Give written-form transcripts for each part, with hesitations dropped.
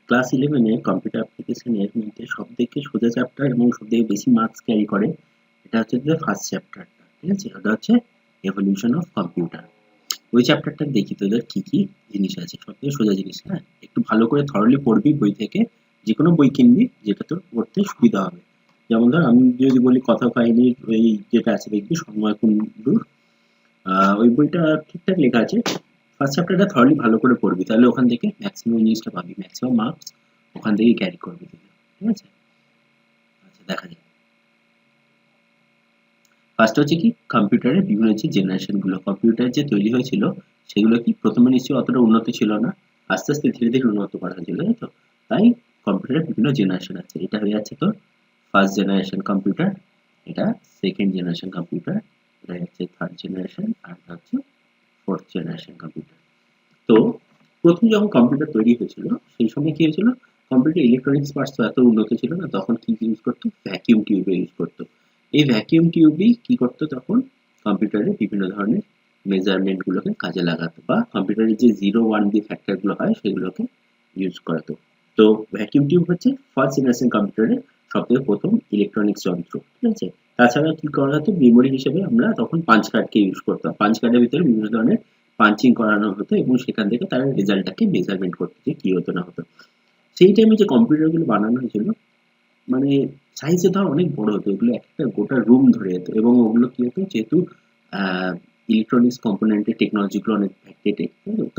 Class 11 computer অ্যাপ্লিকেশনের মধ্যে সবথেকে সোজা চ্যাপ্টার এবং সবথেকে বেশি মার্কস ক্যারি করে এটা হচ্ছে যে ফার্স্ট চ্যাপ্টারটা, ঠিক আছে? ওটা হচ্ছে এভলিউশন অফ কম্পিউটার। ওই চ্যাপ্টারটা দেখি তোদের কি কি জিনিস আছে, সবথেকে সোজা জিনিস। হ্যাঁ, একটু ভালো করে থরলি পড়বি বই থেকে, যে কোনো বই কিনবি যেটা তোর পড়তে সুবিধা হবে। যেমন ধর আমি যদি বলি কথা কাহিনীর ওই যেটা আছে দেখবি সন্ময় কুণ্ডুর, ওই বইটা ঠিকঠাক লেখা আছে। ফার্স্ট চ্যাপ্টারটা থরলি ভালো করে পড়বি, তাহলে ওখান থেকে ম্যাক্সিমাম জিনিসটা পাবি, ম্যাক্সিমাম মার্কস ওখান থেকেই ক্যারি করবি তুই, ঠিক আছে? আচ্ছা, দেখা যাক। ফার্স্ট হচ্ছে কি, কম্পিউটারের বিভিন্ন যে জেনারেশন গুলো কম্পিউটার যে তৈরি হয়েছিল সেগুলো কি প্রথমে নিশ্চয়ই অতটা উন্নত ছিল না, আস্তে আস্তে ধীরে ধীরে উন্নত করা হয়েছিল, তাই তো? তাই কম্পিউটারের বিভিন্ন জেনারেশন আছে। এটা হয়ে যাচ্ছে তোর ফার্স্ট জেনারেশন কম্পিউটার, এটা সেকেন্ড জেনারেশন কম্পিউটার, এটা হচ্ছে থার্ড জেনারেশন, আর এটা হচ্ছে ফোর্থ জেনারেশন কম্পিউটার। তো প্রথম যখন কম্পিউটার তৈরি হয়েছিল সেই সময় কি হয়েছিল, কম্পিউটার ইলেকট্রনিক্স পার্টস তো এত উন্নত ছিল না, তখন কি ইউজ করতো, ভ্যাকিউম টিউবে ইউজ করতো। এই ভ্যাকিউম টিউবই কি করতো তখন, কম্পিউটারে বিভিন্ন ধরনের মেজারমেন্ট গুলোকে কাজে লাগাতো, বা কম্পিউটারের যে 0 1 দিয়ে ফ্যাক্টর গুলো হয় সেগুলোকে ইউজ করাতো। তো ভ্যাকিউম টিউব হচ্ছে ফার্স্ট জেনারেশন কম্পিউটারের সবথেকে প্রথম ইলেকট্রনিক্স যন্ত্র, ঠিক আছে? তাছাড়া কি করা হতো, মেমোরি হিসেবে আমরা তখন পাঞ্চ কার্ডকে ইউজ করতাম, পাঞ্চ কার্ডের ভিতরে বিভিন্ন ধরনের পাঞ্চিং করানো হতো এবং সেখান থেকে তার রেজাল্টটাকে মেজারমেন্ট করতে, যে কি হতো না হতো। সেই টাইমে যে কম্পিউটারগুলো বানানো হয়েছিল, মানে সাইজে ধর অনেক বড় হতো, এগুলো একটা গোটা রুম ধরে যেত, এবং ওগুলো কি হতো, যেহেতু ইলেকট্রনিক্স কম্পোনেন্টের টেকনোলজিগুলো অনেক ব্যাকডেটেড,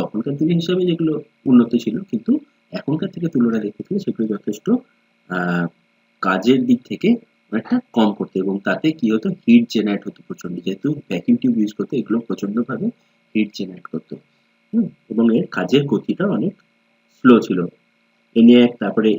তখনকার দিনের হিসাবে যেগুলো উন্নত ছিল, কিন্তু এখনকার থেকে তুলনায় দেখতে গেলে সেগুলো যথেষ্ট আহ, কাজের দিক থেকে অনেকটা কম করতো, এবং তাতে কি হতো, হিট জেনারেট হতো প্রচন্ড, যেহেতু ভ্যাকিউম টিউব ইউজ করতো, এগুলো প্রচন্ড ভাবে হিট জেনারেট করতো। এবং এর কাজের গতিটা অনেক স্লো ছিল। ENIAC, তারপরে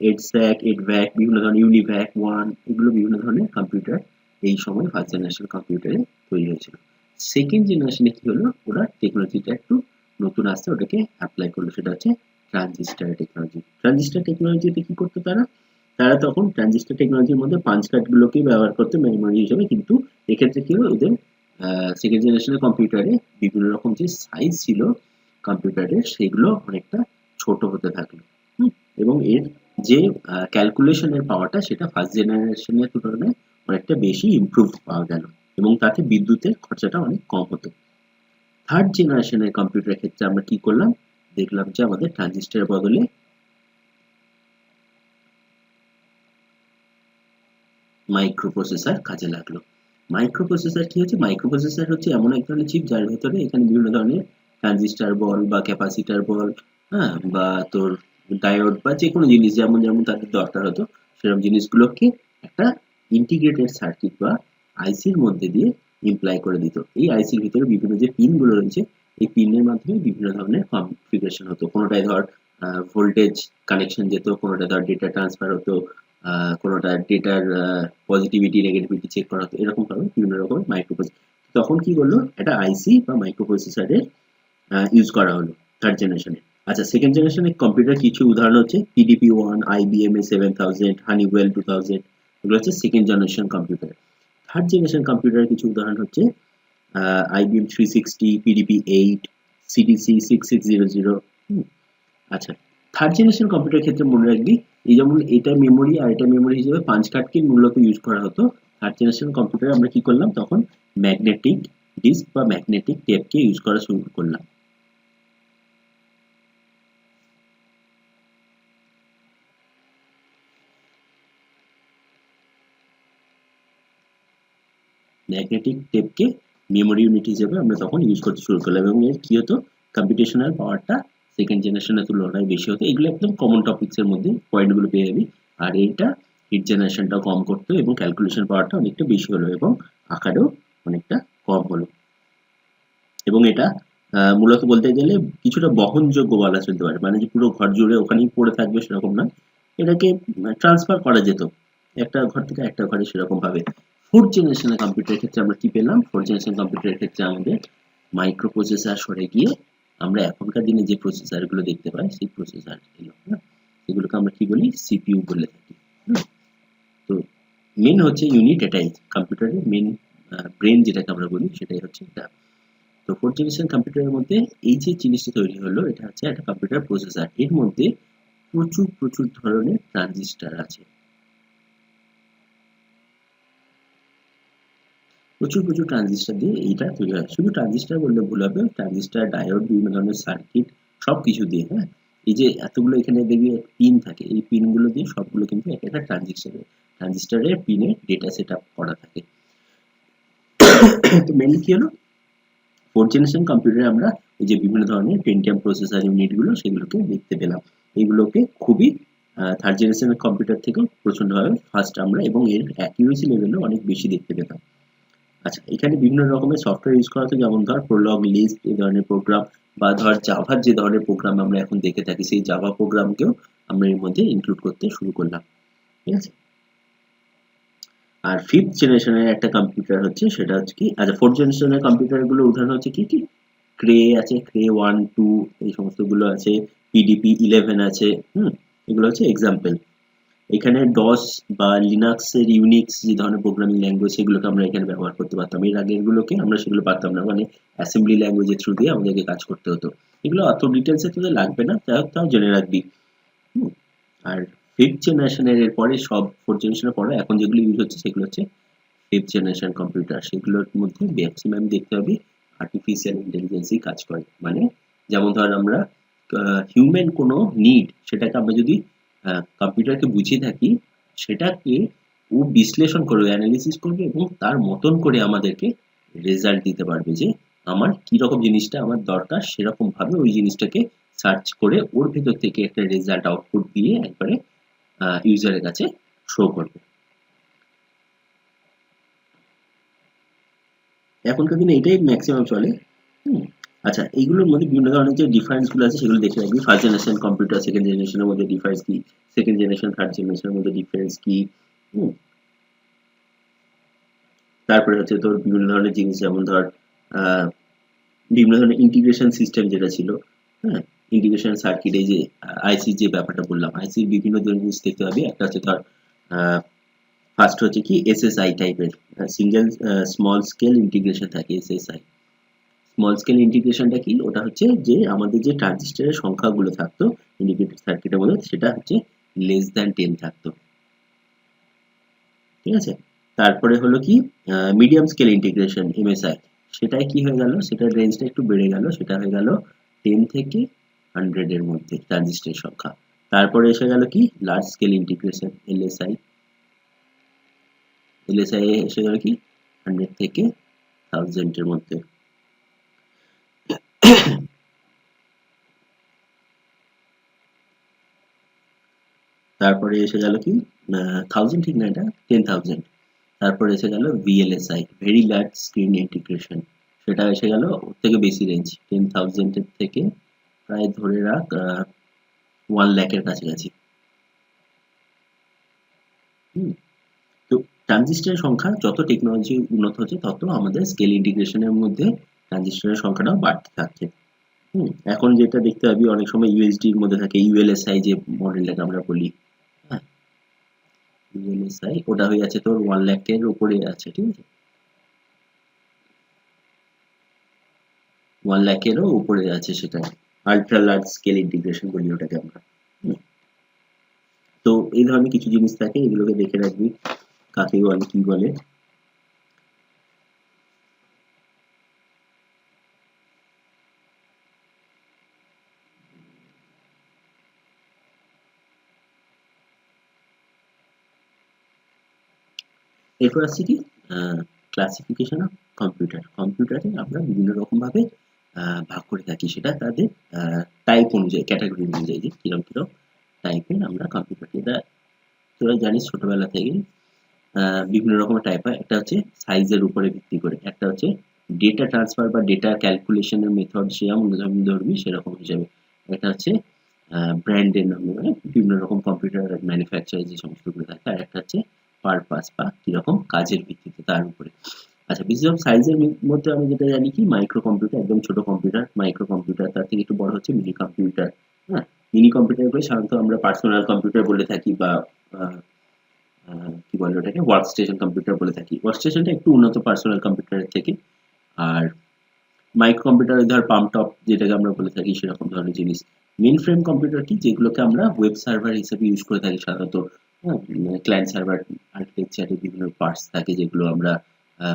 EDSAC, EDVAC, বিভিন্ন ধরনের ইউনিভ্যাক ওয়ান, এগুলো বিভিন্ন ধরনের কম্পিউটার এই সময় ফার্স্ট জেনারেশন কম্পিউটারে তৈরি হয়েছিল। সেকেন্ড জেনারেশনে কি হলো, ওরা টেকনোলজিটা একটু নতুন আসছে, ওটাকে অ্যাপ্লাই করলো, সেটা হচ্ছে ট্রানজিস্টার টেকনোলজি। ট্রানজিস্টার টেকনোলজিতে কি করতো তারা, তারা তখন ট্রানজিস্টার টেকনোলজির মধ্যে পাঞ্চ কার্ড গুলোকে ব্যবহার করতো মেমোরি হিসেবে, কিন্তু এক্ষেত্রে কি হলো, ওদের সেকেন্ড জেনারেশনের কম্পিউটারে বিভিন্ন রকম যে সাইজ ছিল কম্পিউটারের, সেগুলো অনেকটা ছোট হতে থাকলো। হুম, এবং এর যে ক্যালকুলেশনের পাওয়ারটা সেটা ফার্স্ট জেনারেশনের তুলনায় অনেকটা বেশি ইমপ্রুভ পাওয়া গেল, এবং তাতে বিদ্যুতের খরচাটা অনেক কম হতো। থার্ড জেনারেশনের কম্পিউটারের ক্ষেত্রে আমরা কি করলাম, দেখলাম যে আমাদের ট্রানজিস্টরের বদলে মাইক্রোপ্রসেসর কাজে লাগলো। মাইক্রোপ্রসেসর কি হচ্ছে, মাইক্রোপ্রসেসর হচ্ছে এমন এক ধরনের চিপ যার ভেতরে এখানে বিভিন্ন ধরনের ট্রানজিস্টর বল বা ক্যাপাসিটর বল, হ্যাঁ, বা তোর ডায়োড বা যে কোনো জিনিস যেমন যেমন তাদের দরকার হতো, সেরকম জিনিসগুলোকে একটা ইন্টিগ্রেটেড সার্কিট বা আইসির মধ্যে দিয়ে ইমপ্লাই করে দিত। এই আইসির ভিতরে বিভিন্ন যে পিন গুলো রয়েছে, এই পিনের মাধ্যমে বিভিন্ন ধরনের কনফিগারেশন হতো, কোনোটায় ধর ভোল্টেজ কানেকশন যেত, কোনোটা ধর ডেটা ট্রান্সফার হতো, কোনোটা ডেটার পজিটিভিটি নেগেটিভিটি চেক করা হতো, এরকম ভাবে বিভিন্ন রকম মাইক্রোপ্রসেসর। তখন কি করলো, একটা আইসি বা মাইক্রোপ্রসেসরের ইউজ করা হলো থার্ড জেনারেশনে। আচ্ছা, সেকেন্ড জেনারেশনের কম্পিউটার কিছু উদাহরণ হচ্ছে পিডিপি ওয়ান, আইবিএম এ 7000, হানিওয়েল 2000, এগুলো হচ্ছে second generation computer. Third generation কম্পিউটারের কিছু উদাহরণ হচ্ছে IBM 360, PDP 8, CDC 6600। আচ্ছা, থার্ড জেনারেশন কম্পিউটার ক্ষেত্রে মনে রাখবি, এই যেমন এটা মেমোরি আর এটা মেমোরি হিসেবে পাঁচ কার্ডকে মূলত ইউজ করা হতো। থার্ড জেনারেশন কম্পিউটারে আমরা কি করলাম, তখন ম্যাগনেটিক ডিস্ক বা ম্যাগনেটিক টেপকে ইউজ করা শুরু করলাম। ম্যাগনেটিক টেপকে মেমোরি ইউনিট হিসেবে আমরা তখন ইউজ করতে শুরু করলাম, এবং এর কি হতো, কম্পিউটেশনাল পাওয়ারটা সেকেন্ড জেনারেশনের তুলনায় বেশি হতো। এগুলো একদম কমন টপিকস এর মধ্যে পয়েন্টগুলো পেয়ে যাবি। আর এটা হিট জেনারেশনটাও কম করতো, এবং ক্যালকুলেশন পাওয়ারটা অনেকটা বেশি হলো, এবং আকারেও অনেকটা কম হলো। এবং এটা মূলত বলতে গেলে কিছুটা বহনযোগ্য বলা চলতে পারে, মানে যে পুরো ঘর জুড়ে ওখানেই পড়ে থাকবে সেরকম না, এটাকে ট্রান্সফার করা যেত একটা ঘর থেকে একটা ঘরে সেরকম ভাবে। ফোর্থ জেনারেশনের কম্পিউটারের ক্ষেত্রে আমরা কি পেলাম, ফোর্থ জেনারেশন কম্পিউটারের ক্ষেত্রে আমাদের মাইক্রো প্রসেসর সরে গিয়ে আমরা এখনকার দিনে যে প্রসেসর গুলো দেখতে পাই সেই প্রসেসর এলো, সেগুলোকে আমরা কি বলি, সিপিইউ বলে থাকি। তো মেন হচ্ছে ইউনিট এটাই, কম্পিউটারের মেন ব্রেন যেটাকে আমরা বলি সেটাই হচ্ছে এটা। তো ফোর্থ জেনারেশন কম্পিউটারের মধ্যে এই যে জিনিসটা তৈরি হলো, এটা হচ্ছে একটা কম্পিউটার প্রসেসর। এর মধ্যে প্রচুর প্রচুর ধরনের ট্রানজিস্টর আছে, প্রচুর প্রচুর ট্রানজিস্টর দিয়ে এইটা তৈরি হয়। শুধু ট্রানজিস্টর বললে ভুল হবে, ট্রানজিস্টর, ডায়োড, বিভিন্ন ধরনের সার্কিট সবকিছু দিয়ে, হ্যাঁ। এই যে এতগুলো এখানে দেখবি পিন থাকে, এই পিনগুলো দিয়ে সবগুলো কিন্তু এক একটা ট্রানজিস্টরের পিনে ডেটা সেট আপ করা থাকে। তো মেনলি কি হলো, ফোর্থ জেনারেশন কম্পিউটারে আমরা এই যে বিভিন্ন ধরনের পেন্টিয়াম প্রসেসর ইউনিটগুলো সেগুলোকে দেখতে পেলাম। এইগুলোকে খুবই থার্ড জেনারেশনের কম্পিউটার থেকেও প্রচন্ডভাবে ফাস্ট আমরা, এবং এর অ্যাকিউরেসি লেভেলও অনেক বেশি দেখতে পেলাম। আচ্ছা, এখানে বিভিন্ন রকমের সফটওয়্যার ইউজ করা হতো, যেমন ধর প্রোলগ, লিস্ট এই ধরনের প্রোগ্রাম, বা ধর জাভার যে ধরনের প্রোগ্রাম আমরা এখন দেখে থাকি, সেই জাভা প্রোগ্রামকেও আমরা এর মধ্যে ইনক্লুড করতে শুরু করলাম। ঠিক আছে। আর ফিফথ জেনারেশনের একটা কম্পিউটার হচ্ছে, সেটা হচ্ছে কি, আচ্ছা ফোর্থ জেনারেশনের কম্পিউটার গুলো উদাহরণ হচ্ছে কি কি, ক্রে আছে, ক্রে 1, 2 এই সমস্ত গুলো আছে, পিডিপি 11 আছে। এগুলো হচ্ছে এক্সাম্পল। এখানে ডস বা লিনাক্স এর ইউনিক্স যে ধরনের প্রোগ্রামিং ল্যাঙ্গুয়েজ, সেগুলোকে আমরা এখানে ব্যবহার করতে পারতাম। এর আগের গুলোকে আমরা সেগুলো পারতাম না, মানে অ্যাসেম্বলি ল্যাঙ্গুয়েজের থ্রু দিয়ে আমাদেরকে কাজ করতে হতো। এগুলো অত ডিটেলসে তোদের লাগবে না, যাই হোক তাও জেনে রাখবি। আর ফিফথ জেনারেশনের এর পরে, সব ফোর্থ জেনারেশনের পরে এখন যেগুলো ইউজ হচ্ছে সেগুলো হচ্ছে ফিফথ জেনারেশন কম্পিউটার। সেগুলোর মধ্যে ম্যাক্সিমাম দেখতে হবে আর্টিফিশিয়াল ইন্টেলিজেন্সই কাজ করে। মানে যেমন ধর আমরা হিউম্যান কোনো নিড, সেটাকে আমরা যদি কম্পিউটারকে বুঝিয়ে থাকি, সেটাকে ও বিশ্লেষণ করবে, অ্যানালিসিস করবে, এবং তার মতন করে আমাদেরকে রেজাল্ট দিতে পারবে, যে আমার কি রকম জিনিসটা আমার দরকার, সেরকম ভাবে ওই জিনিসটাকে সার্চ করে ওর ভেতর থেকে একটা রেজাল্ট আউটপুট দিয়ে একবারে ইউজারের কাছে শো করবে। এখনকার দিনে এটাই ম্যাক্সিমাম চলে। আচ্ছা, এইগুলোর মধ্যে বিভিন্ন ধরনের যে ডিফারেন্স গুলো আছে সেগুলো দেখে রাখবি। ফার্স্ট জেনারেশন কম্পিউটার, সেকেন্ড জেনারেশনের মধ্যে ডিফারেন্স কি, সেকেন্ড জেনারেশন থার্ড জেনারেশনের মধ্যে ডিফারেন্স কি। হুম তারপরে হচ্ছে তোর বিভিন্ন ধরনের জিনিস, যেমন ধর আহ, বিভিন্ন ধরনের ইন্টিগ্রেশন সিস্টেম যেটা ছিল, হ্যাঁ, ইন্টিগ্রেশন সার্কিট, এই যে আইসির যে ব্যাপারটা বললাম, আইসির বিভিন্ন ধরনের জিনিস দেখতে পাবি। একটা হচ্ছে ধর ফার্স্ট হচ্ছে কি এসএসআই টাইপের, সিঙ্গেল স্মল স্কেল ইন্টিগ্রেশন থাকে, এসএসআই। স্মল স্কেল ইন্টিগ্রেশনটা কি, ওটা হচ্ছে যে আমাদের যে ট্রানজিস্টরের সংখ্যাগুলো থাকতো ইন্ডিকেটেড সার্কিটের মধ্যে, সেটা হচ্ছে লেস দ্যান 10 থাকতো। ঠিক আছে। তারপরে হলো কি মিডিয়াম স্কেল ইন্টিগ্রেশন, এমএসআই। সেটাই কি হয়ে গেল, সেটার রেঞ্জটা একটু বেড়ে গেল, সেটা হয়ে গেল 10 থেকে 100 এর মধ্যে ট্রানজিস্টরের সংখ্যা। তারপরে এসে গেল কি large scale integration, LSI. LSI এসে গেল কি 100 থেকে 1000 এর মধ্যে। তারপরে এসে গেল কি 1000 ঠিক না, এটা 10,000। তারপরে এসে গেল VLSI, very large screen integration. সেটা এসে গেল ওর থেকে বেশি রেঞ্জ, 10,000 এর থেকে প্রায় ধরে রাখ 1 লাখের কাছাকাছি। হুম তো ট্রানজিস্টরের সংখ্যা, যত টেকনোলজি উন্নত হচ্ছে তত আমাদের স্কেল ইন্টিগ্রেশনের মধ্যে ট্রানজিস্টরের সংখ্যাটাও বাড়তে থাকছে। এখন যেটা দেখতে পাবি অনেক সময় ইউএসডি এর মধ্যে থাকে, ইউএলএসআই যে মডেলটাকে আমরা বলি, হ্যাঁ, ইউএলএসআই ওটা হয়ে যাচ্ছে তোর 1 লাখের উপরে আছে। ঠিক আছে, 1 লাখেরও উপরে আছে সেটা। আল্ট্রা লার্জ স্কেল ইন্টিগ্রেশন বলি ওটাকে আমরা। হুম, তো এই ধরনের কিছু জিনিস থাকে, এগুলোকে দেখে রাখবি কাকে বলে কি বলে। এরপর আসছে কি ক্লাসিফিকেশন অফ কম্পিউটার। কম্পিউটারে আমরা বিভিন্ন রকম ভাবে ভাগ করে থাকি, সেটা তাদের টাইপ অনুযায়ী, ক্যাটাগরি অনুযায়ী, যে কিরকম কিরকম টাইপের আমরা কম্পিউটার, এটা তোরা জানিস ছোটবেলা থেকে। বিভিন্ন রকমের টাইপ হয়, একটা হচ্ছে সাইজের উপরে ভিত্তি করে, একটা হচ্ছে ডেটা ট্রান্সফার বা ডেটা ক্যালকুলেশনের মেথড যেমন ধরবি সেরকম হিসাবে, একটা হচ্ছে ব্র্যান্ডের নামে, মানে বিভিন্ন রকম কম্পিউটার ম্যানুফ্যাকচার যে সমস্তগুলো থাকে, আর একটা হচ্ছে পারপাস বা কিরকম কাজের ভিত্তিতে তার উপরে। আচ্ছা, বেশিরভাগ সাইজের মধ্যে আমি যেটা জানি কি, মাইক্রো কম্পিউটার একদম ছোট কম্পিউটার, মাইক্রো কম্পিউটার, তার থেকে একটু বড় হচ্ছে মিনি কম্পিউটার। হ্যাঁ, মিনি কম্পিউটারকে সাধারণত আমরা পার্সোনাল কম্পিউটার বলে থাকি, বা আহ, কি বলে ওটাকে ওয়ার্ক স্টেশন কম্পিউটার বলে থাকি। ওয়ার্ক স্টেশনটা একটু উন্নত পার্সোনাল কম্পিউটারের থেকে। আর মাইক্রো কম্পিউটারে ধর পাম্প টপ যেটাকে আমরা বলে থাকি, সেরকম ধরনের জিনিস। মেইন ফ্রেম কম্পিউটার কি, যেগুলোকে আমরা ওয়েব সার্ভার হিসেবে ইউজ করে থাকি সাধারণত। ক্লায়েন্ট সার্ভার আর্কিটেকচারে বিভিন্ন পার্টস থাকে যেগুলো আমরা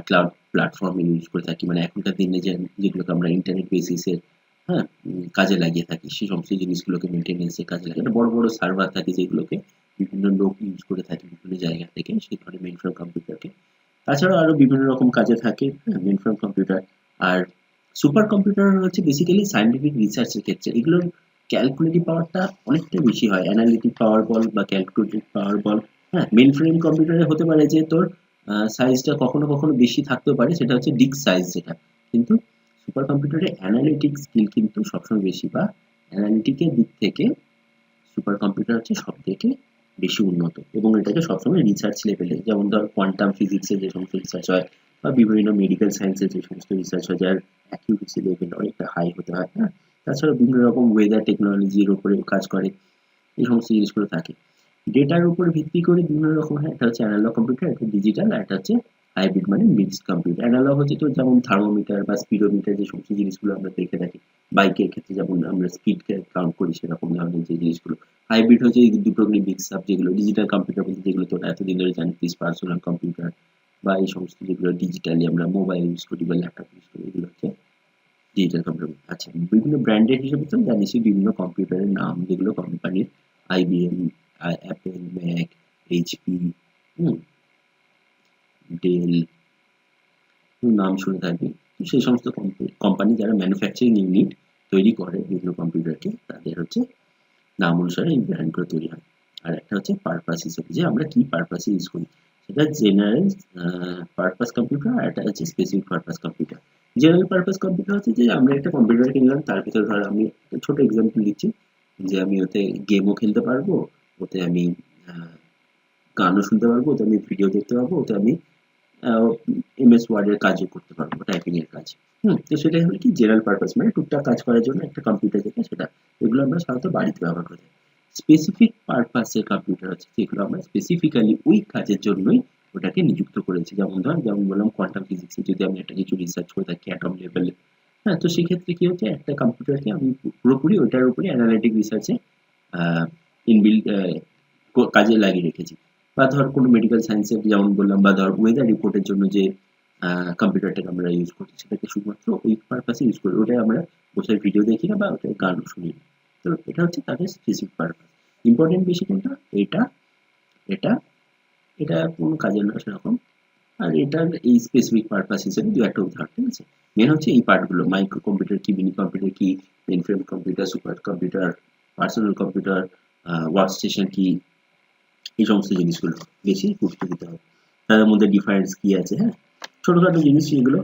ক্লাউড প্ল্যাটফর্মে ইউজ করে থাকি, মানে এখনকার দিনে যেগুলোকে আমরা ইন্টারনেট বেসিসে কাজে লাগিয়ে থাকি, সেই সমস্ত জিনিসগুলোকে মেনটেনেন্সে কাজে লাগে। একটা বড় বড় সার্ভার থাকে যেগুলোকে বিভিন্ন লোক ইউজ করে থাকে বিভিন্ন জায়গা থেকে, সেই ধরনের মেইন ফ্রেম কম্পিউটারকে। তাছাড়াও আরো বিভিন্ন রকম কাজে থাকে মেইন ফ্রেম কম্পিউটার। আর সুপার কম্পিউটার হচ্ছে বেসিক্যালি সায়েন্টিফিক রিসার্চের ক্ষেত্রে, এগুলোর ক্যালকুলেটিভ পাওয়ারটা অনেকটা বেশি হয়, অ্যানালিটিক পাওয়ার বল বা ক্যালকুলেটিভ পাওয়ার বল। মেইন ফ্রেম কম্পিউটারে হতে পারে যে তোর সাইজটা কখনো কখনো বেশি থাকতেও পারে, সেটা হচ্ছে ডিস্ক সাইজ যেটা। কিন্তু সুপার কম্পিউটারে অ্যানালিটিক স্কিল কিন্তু সবসময় বেশি, বা অ্যানালিটিকের দিক থেকে সুপার কম্পিউটার হচ্ছে সব থেকে বেশি উন্নত, এবং এটাকে সবসময় রিসার্চ লেভেলে, যেমন ধর কোয়ান্টাম ফিজিক্সের যে সমস্ত রিসার্চ হয় বা বিভিন্ন মেডিকেল সায়েন্সের যে সমস্ত রিসার্চ হয়, যার অ্যাকিউরেসি লেভেল অনেকটা হাই হতে হয়। তাছাড়া বিভিন্ন রকম ওয়েদার টেকনোলজির উপরে কাজ করে, এই সমস্ত জিনিসগুলো থাকে। ডেটার উপর ভিত্তি করে বিভিন্ন রকম হয়, একটা হচ্ছে অ্যানালগ কম্পিউটার, একটা ডিজিটাল, আর একটা হচ্ছে হাইব্রিড মানে মিক্সড কম্পিউটার। অ্যানালগ হচ্ছে তো যেমন থার্মোমিটার বা স্পিডোমিটার, যে সমস্ত জিনিসগুলো আমরা দেখে থাকি বাইকের ক্ষেত্রে, যেমন আমরা স্পিড কাউন্ট করি সেরকম ধরনের যে জিনিসগুলো। হাইব্রিড হচ্ছে এই দুটো মিক্স আপ, যেগুলো ডিজিটাল কম্পিউটার বলতে যেগুলো তো এতদিন ধরে জানতিস, পার্সোনাল কম্পিউটার বা এই সমস্ত যেগুলো ডিজিটালি আমরা মোবাইল ইউজ করি বা ল্যাপটপ ইউজ করি, এগুলো হচ্ছে ডিজিটাল কম্পিউটার। আচ্ছা, বিভিন্ন ব্র্যান্ডের হিসেবে তো জানিসই বিভিন্ন কম্পিউটারের নাম, যেগুলো কোম্পানির আইবিএম, অ্যাপেল, ম্যাক, এইচপি, হুম, ডেল, নাম শুনে থাকবি। তো সেই সমস্ত কোম্পানি যারা ম্যানুফ্যাকচারিং ইউনিট তৈরি করে বিভিন্ন কম্পিউটারকে, তাদের হচ্ছে নাম অনুসারে এই ব্র্যান্ডগুলো তৈরি হয়। আর একটা হচ্ছে পারপাস হিসেবে, যে আমরা কি পারপাসে ইউজ করি, সেটা জেনারেল পারপাস কম্পিউটার, আর একটা হচ্ছে specific purpose computer. General purpose computer হচ্ছে যে আমরা একটা কম্পিউটার কিনলাম, তার ভিতরে ধর আমি একটা ছোট এক্সাম্পল দিচ্ছি, যে আমি ওতে গেমও খেলতে পারবো, ওতে আমি গানও শুনতে পারবো, ওতে আমি ভিডিও দেখতে পারবো, ওতে আমি এমএস ওয়ার্ড এর কাজও করতে পারবো, টাইপিং এর কাজ। তো সেটাই হলো কি জেনারেল পারপাস, মানে টুকটাক কাজ করার জন্য একটা কম্পিউটার যেটা, সেটা এগুলো আমরা সাধারণত বাড়িতে ব্যবহার করি। স্পেসিফিক পারপাসের কম্পিউটার হচ্ছে যেগুলো আমরা স্পেসিফিক্যালি ওই কাজের জন্যই ওটাকে নিযুক্ত করেছি। যেমন বললাম কোয়ান্টাম ফিজিক্সে যদি আমি একটা কিছু রিসার্চ করে থাকি অ্যাটম লেভেলে, তো সেক্ষেত্রে কি হচ্ছে, একটা কম্পিউটারকে আমি পুরোপুরি ওইটার উপরে অ্যানালিটিক রিসার্চে ইনবিল্ড কাজে লাগিয়ে রেখেছি। বা ধর কোনো মেডিকেল সায়েন্সের যেমন বললাম, বা ধর ওয়েদার রিপোর্টের জন্য যে কম্পিউটারটাকে আমরা ইউজ করছি, সেটাকে শুধুমাত্র ওই পারপাসে ইউজ করি, ওটাই আমরা বসে ভিডিও দেখি না বা ওটাই গানও শুনি না। তো এটা হচ্ছে তাদের স্পেসিফিক পারপাস। ইম্পর্টেন্ট বেশি কোনটা, এটা, এটা, এটা কোনো কাজের না সেরকম। আর এটার এই স্পেসিফিক পারপাস হিসেবে দু একটা উদাহরণ, ঠিক আছে। মেন হচ্ছে এই পার্টগুলো, মাইক্রো কম্পিউটার কি, মিনি কম্পিউটার কি, main frame computer, super computer, personal computer, work station কি, এই সমস্ত জিনিসগুলো বেশি গুরুত্ব দিতে হবে। তাদের মধ্যে ডিফারেন্স কি আছে, ছোটখাটো জিনিস এগুলো।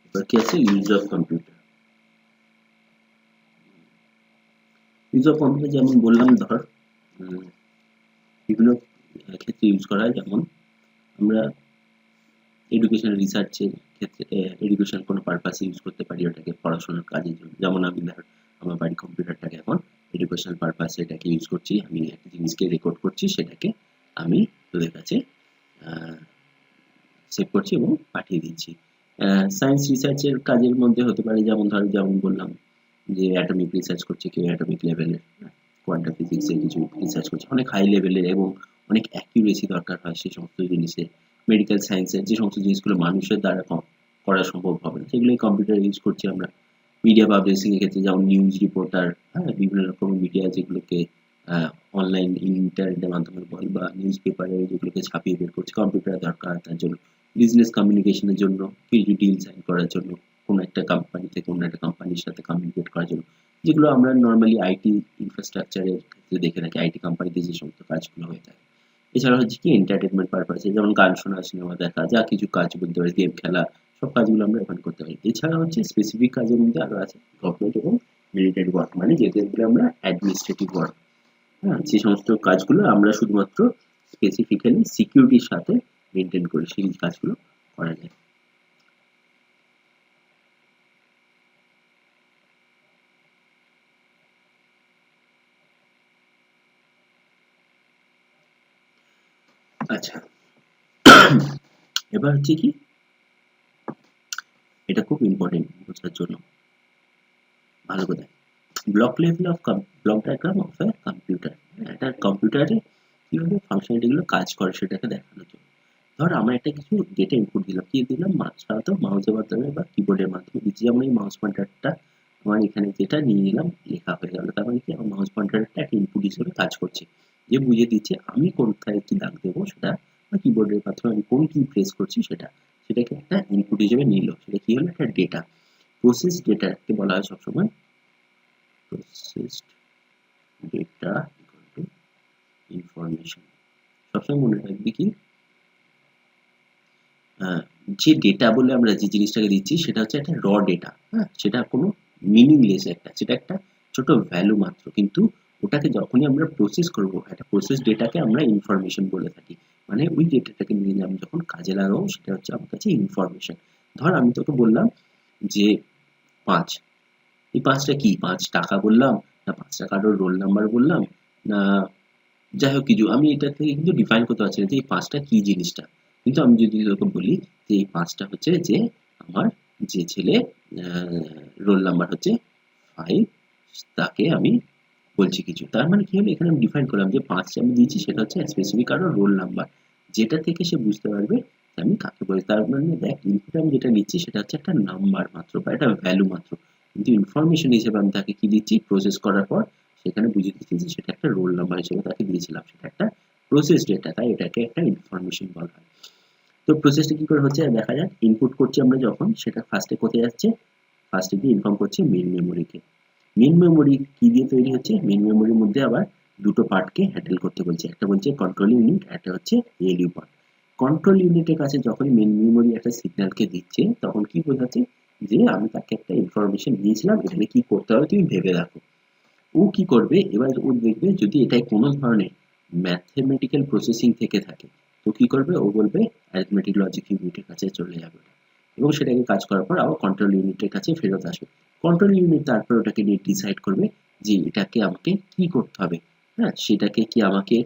এবার কি আছে, use of computer. Use of computer যেমন বললাম, ধর বিভিন্ন ক্ষেত্রে ইউজ করা হয়, যেমন আমরা এডুকেশন রিসার্চের ক্ষেত্রে, এডুকেশন কোনো পারপাসে ইউজ করতে পারি ওটাকে, পড়াশোনার কাজের জন্য। যেমন আমি ধর আমার বাড়ির কম্পিউটারটাকে এখন এডুকেশনাল পারপাসে এটাকে ইউজ করছি, আমি একটা জিনিসকে রেকর্ড করছি, সেটাকে আমি তোদের কাছে সেভ করছি এবং পাঠিয়ে দিচ্ছি। সায়েন্স রিসার্চের কাজের মধ্যে হতে পারে, যেমন বললাম যে অ্যাটমিক রিসার্চ করছে কেউ, অ্যাটমিক লেভেলের, কোয়ান্টাম ফিজিক্সের কিছু রিসার্চ করছে অনেক হাই লেভেলের, এবং অনেক অ্যাকিউরেসি দরকার হয় সেই সমস্ত জিনিসে। মেডিকেল সায়েন্সের যে সমস্ত জিনিসগুলো মানুষের দ্বারা করা সম্ভব হবে না, সেগুলোই কম্পিউটার ইউজ করছি আমরা। মিডিয়া পাবলিশিং এর ক্ষেত্রে যেমন নিউজ রিপোর্টার, বিভিন্ন রকম মিডিয়া যেগুলোকে অনলাইন ইন্টারনেটের মাধ্যমে বল বা নিউজ পেপারে যেগুলোকে ছাপিয়ে বের করছে, কম্পিউটার দরকার তার জন্য। বিজনেস কমিউনিকেশনের জন্য, কিছু ডিল সাইন করার জন্য, কোনো একটা কোম্পানি থেকে অন্য একটা কোম্পানির সাথে কমিউনিকেট করার জন্য, যেগুলো আমরা নর্মালি আইটি ইনফ্রাস্ট্রাকচারের ক্ষেত্রে দেখে থাকি, আইটি কোম্পানিতে যে সমস্ত কাজগুলো হয়ে থাকে। এছাড়া হচ্ছে কি এন্টারটেনমেন্ট পারপাসে, যেমন গান শোনা, সিনেমা দেখা, যা কিছু কাজ বলতে পারি, গেম খেলা, সব কাজগুলো আমরা ওখানে করতে পারি। এছাড়া হচ্ছে স্পেসিফিক কাজের মধ্যে আরো আছে গভর্নমেন্ট এবং মিলিটারি ওয়ার্ক, মানে যেগুলো আমরা অ্যাডমিনিস্ট্রেটিভ ওয়ার্ক। যে সমস্ত কাজগুলো আমরা শুধুমাত্র স্পেসিফিক্যালি সিকিউরিটির সাথে মেনটেন করি, সেই কাজগুলো করা যায়। আচ্ছা, এবার হচ্ছে কি, এটা খুব ইম্পর্টেন্ট বোঝার জন্য, ভালো করে block level of block diagram of a computer. একটা কম্পিউটারে কিভাবে ফাংশনালিটি গুলো কাজ করে সেটাকে দেখানোর জন্য। ধর আমরা একটা কিছু ডেটা ইনপুট দিলাম, কি দিলাম, সাধারণত মাউসের মাধ্যমে বা কিবোর্ডের মাধ্যমে দিচ্ছি। যেমন এই মাউস পয়েন্টারটা আমার এখানে যেটা নিয়ে নিলাম, লেখা হয়ে গেল, তার মানে কি আমার মাউস পয়েন্টারটা একটা ইনপুট হিসেবে কাজ করছে, যে বুঝিয়ে দিচ্ছে আমি কোনটায় কি দাগ দেবো সেটা, বা কিবোর্ডের মাধ্যমে আমি কোন কি প্রেস করছি সেটা, সেটাকে একটা ইনপুট হিসেবে নিল, সেটা কি হলো, একটা ডেটা। প্রসেস ডেটাকে বলা হয় সবসময় processed data equal to information। সবসময় মনে রাখবি কি, যে ডেটা বলে আমরা যে জিনিসটাকে দিচ্ছি সেটা হচ্ছে একটা র ডেটা, হ্যাঁ, সেটা কোনো মিনিংলেস একটা, সেটা একটা ছোট ভ্যালু মাত্র, কিন্তু ওটাকে যখনই আমরা প্রসেস করব, একটা প্রসেস ডেটাকে আমরা ইনফরমেশন বলে থাকি। মানে ওই ডেটাটাকে নিয়ে আমি যখন কাজে লাগাবো সেটা হচ্ছে আমার কাছে ইনফরমেশন। ধর আমি তোকে বললাম যে 5, এই 5টা কি, 5 টাকা বললাম, না 5টা কারোর রোল নাম্বার বললাম, না যাই হোক কিছু, আমি এটা থেকে কিন্তু ডিফাইন করতে পারছি না যে এই 5টা কি জিনিসটা। কিন্তু আমি যদি তোকে বলি যে এই 5টা হচ্ছে যে আমার যে ছেলে রোল নাম্বার হচ্ছে 5, তাকে আমি বলছি কিছু, তার মানে কি হলো, এখানে আমি ডিফাইন করলাম যে 5টা আমি দিয়েছি সেটা হচ্ছে স্পেসিফিক কারোর রোল নাম্বার, যেটা থেকে সে বুঝতে পারবে যে আমি কাকে বলি। তার মানে দেখ, ইনপুট আমি যেটা নিচ্ছি সেটা হচ্ছে একটা নাম্বার মাত্র বা একটা ভ্যালু মাত্র, কিন্তু ইনফরমেশন হিসেবে আমি তাকে কি দিচ্ছি, প্রসেস করার পর সেখানে বুঝিয়ে দিচ্ছি যে সেটা একটা রোল নাম্বার হিসেবে তাকে দিয়েছিলাম, সেটা একটা প্রসেস ডেটা, তাই এটাকে একটা ইনফরমেশন বলা হয়। তো প্রসেসটা কি করে হচ্ছে দেখা যাক। ইনপুট করছি আমরা যখন, সেটা ফার্স্টে কোথায় যাচ্ছে, ফার্স্টে গিয়ে ইনফর্ম করছি মেইন মেমোরিকে। মেইন মেমোরি কি দিয়ে তৈরি হচ্ছে, মেইন মেমোরির মধ্যে আবার দুটো পার্টকে হ্যান্ডেল করতে বলছে, একটা বলছে কন্ট্রোল ইউনিট, একটা হচ্ছে এএলইউ পার্ট। কন্ট্রোল ইউনিটের কাছে যখনই মেইন মেমোরি একটা সিগন্যালকে দিচ্ছে, তখন কি বোঝাচ্ছে, যে আমি তাকে একটা ইনফরমেশন দিয়েছিলাম, এখানে কি করতে হবে তুমি ভেবে রাখো। ও কি করবে, এবার ও দেখবে যদি এটায় কোনো ধরনের ম্যাথমেটিক্যাল প্রসেসিং থেকে থাকে, তো কি করবে, ও বলবে অ্যারিথমেটিক লজিক ইউনিটের কাছে চলে যাবে এবং সেটাকে কাজ করার পর আবার কন্ট্রোল ইউনিটের কাছে ফেরত আসবে। কন্ট্রোল ইউনিট তারপর ওটাকে নিয়ে ডিসাইড করবে যে এটাকে আমাকে কি করতে হবে, হ্যাঁ, সেটাকে কি আমাকে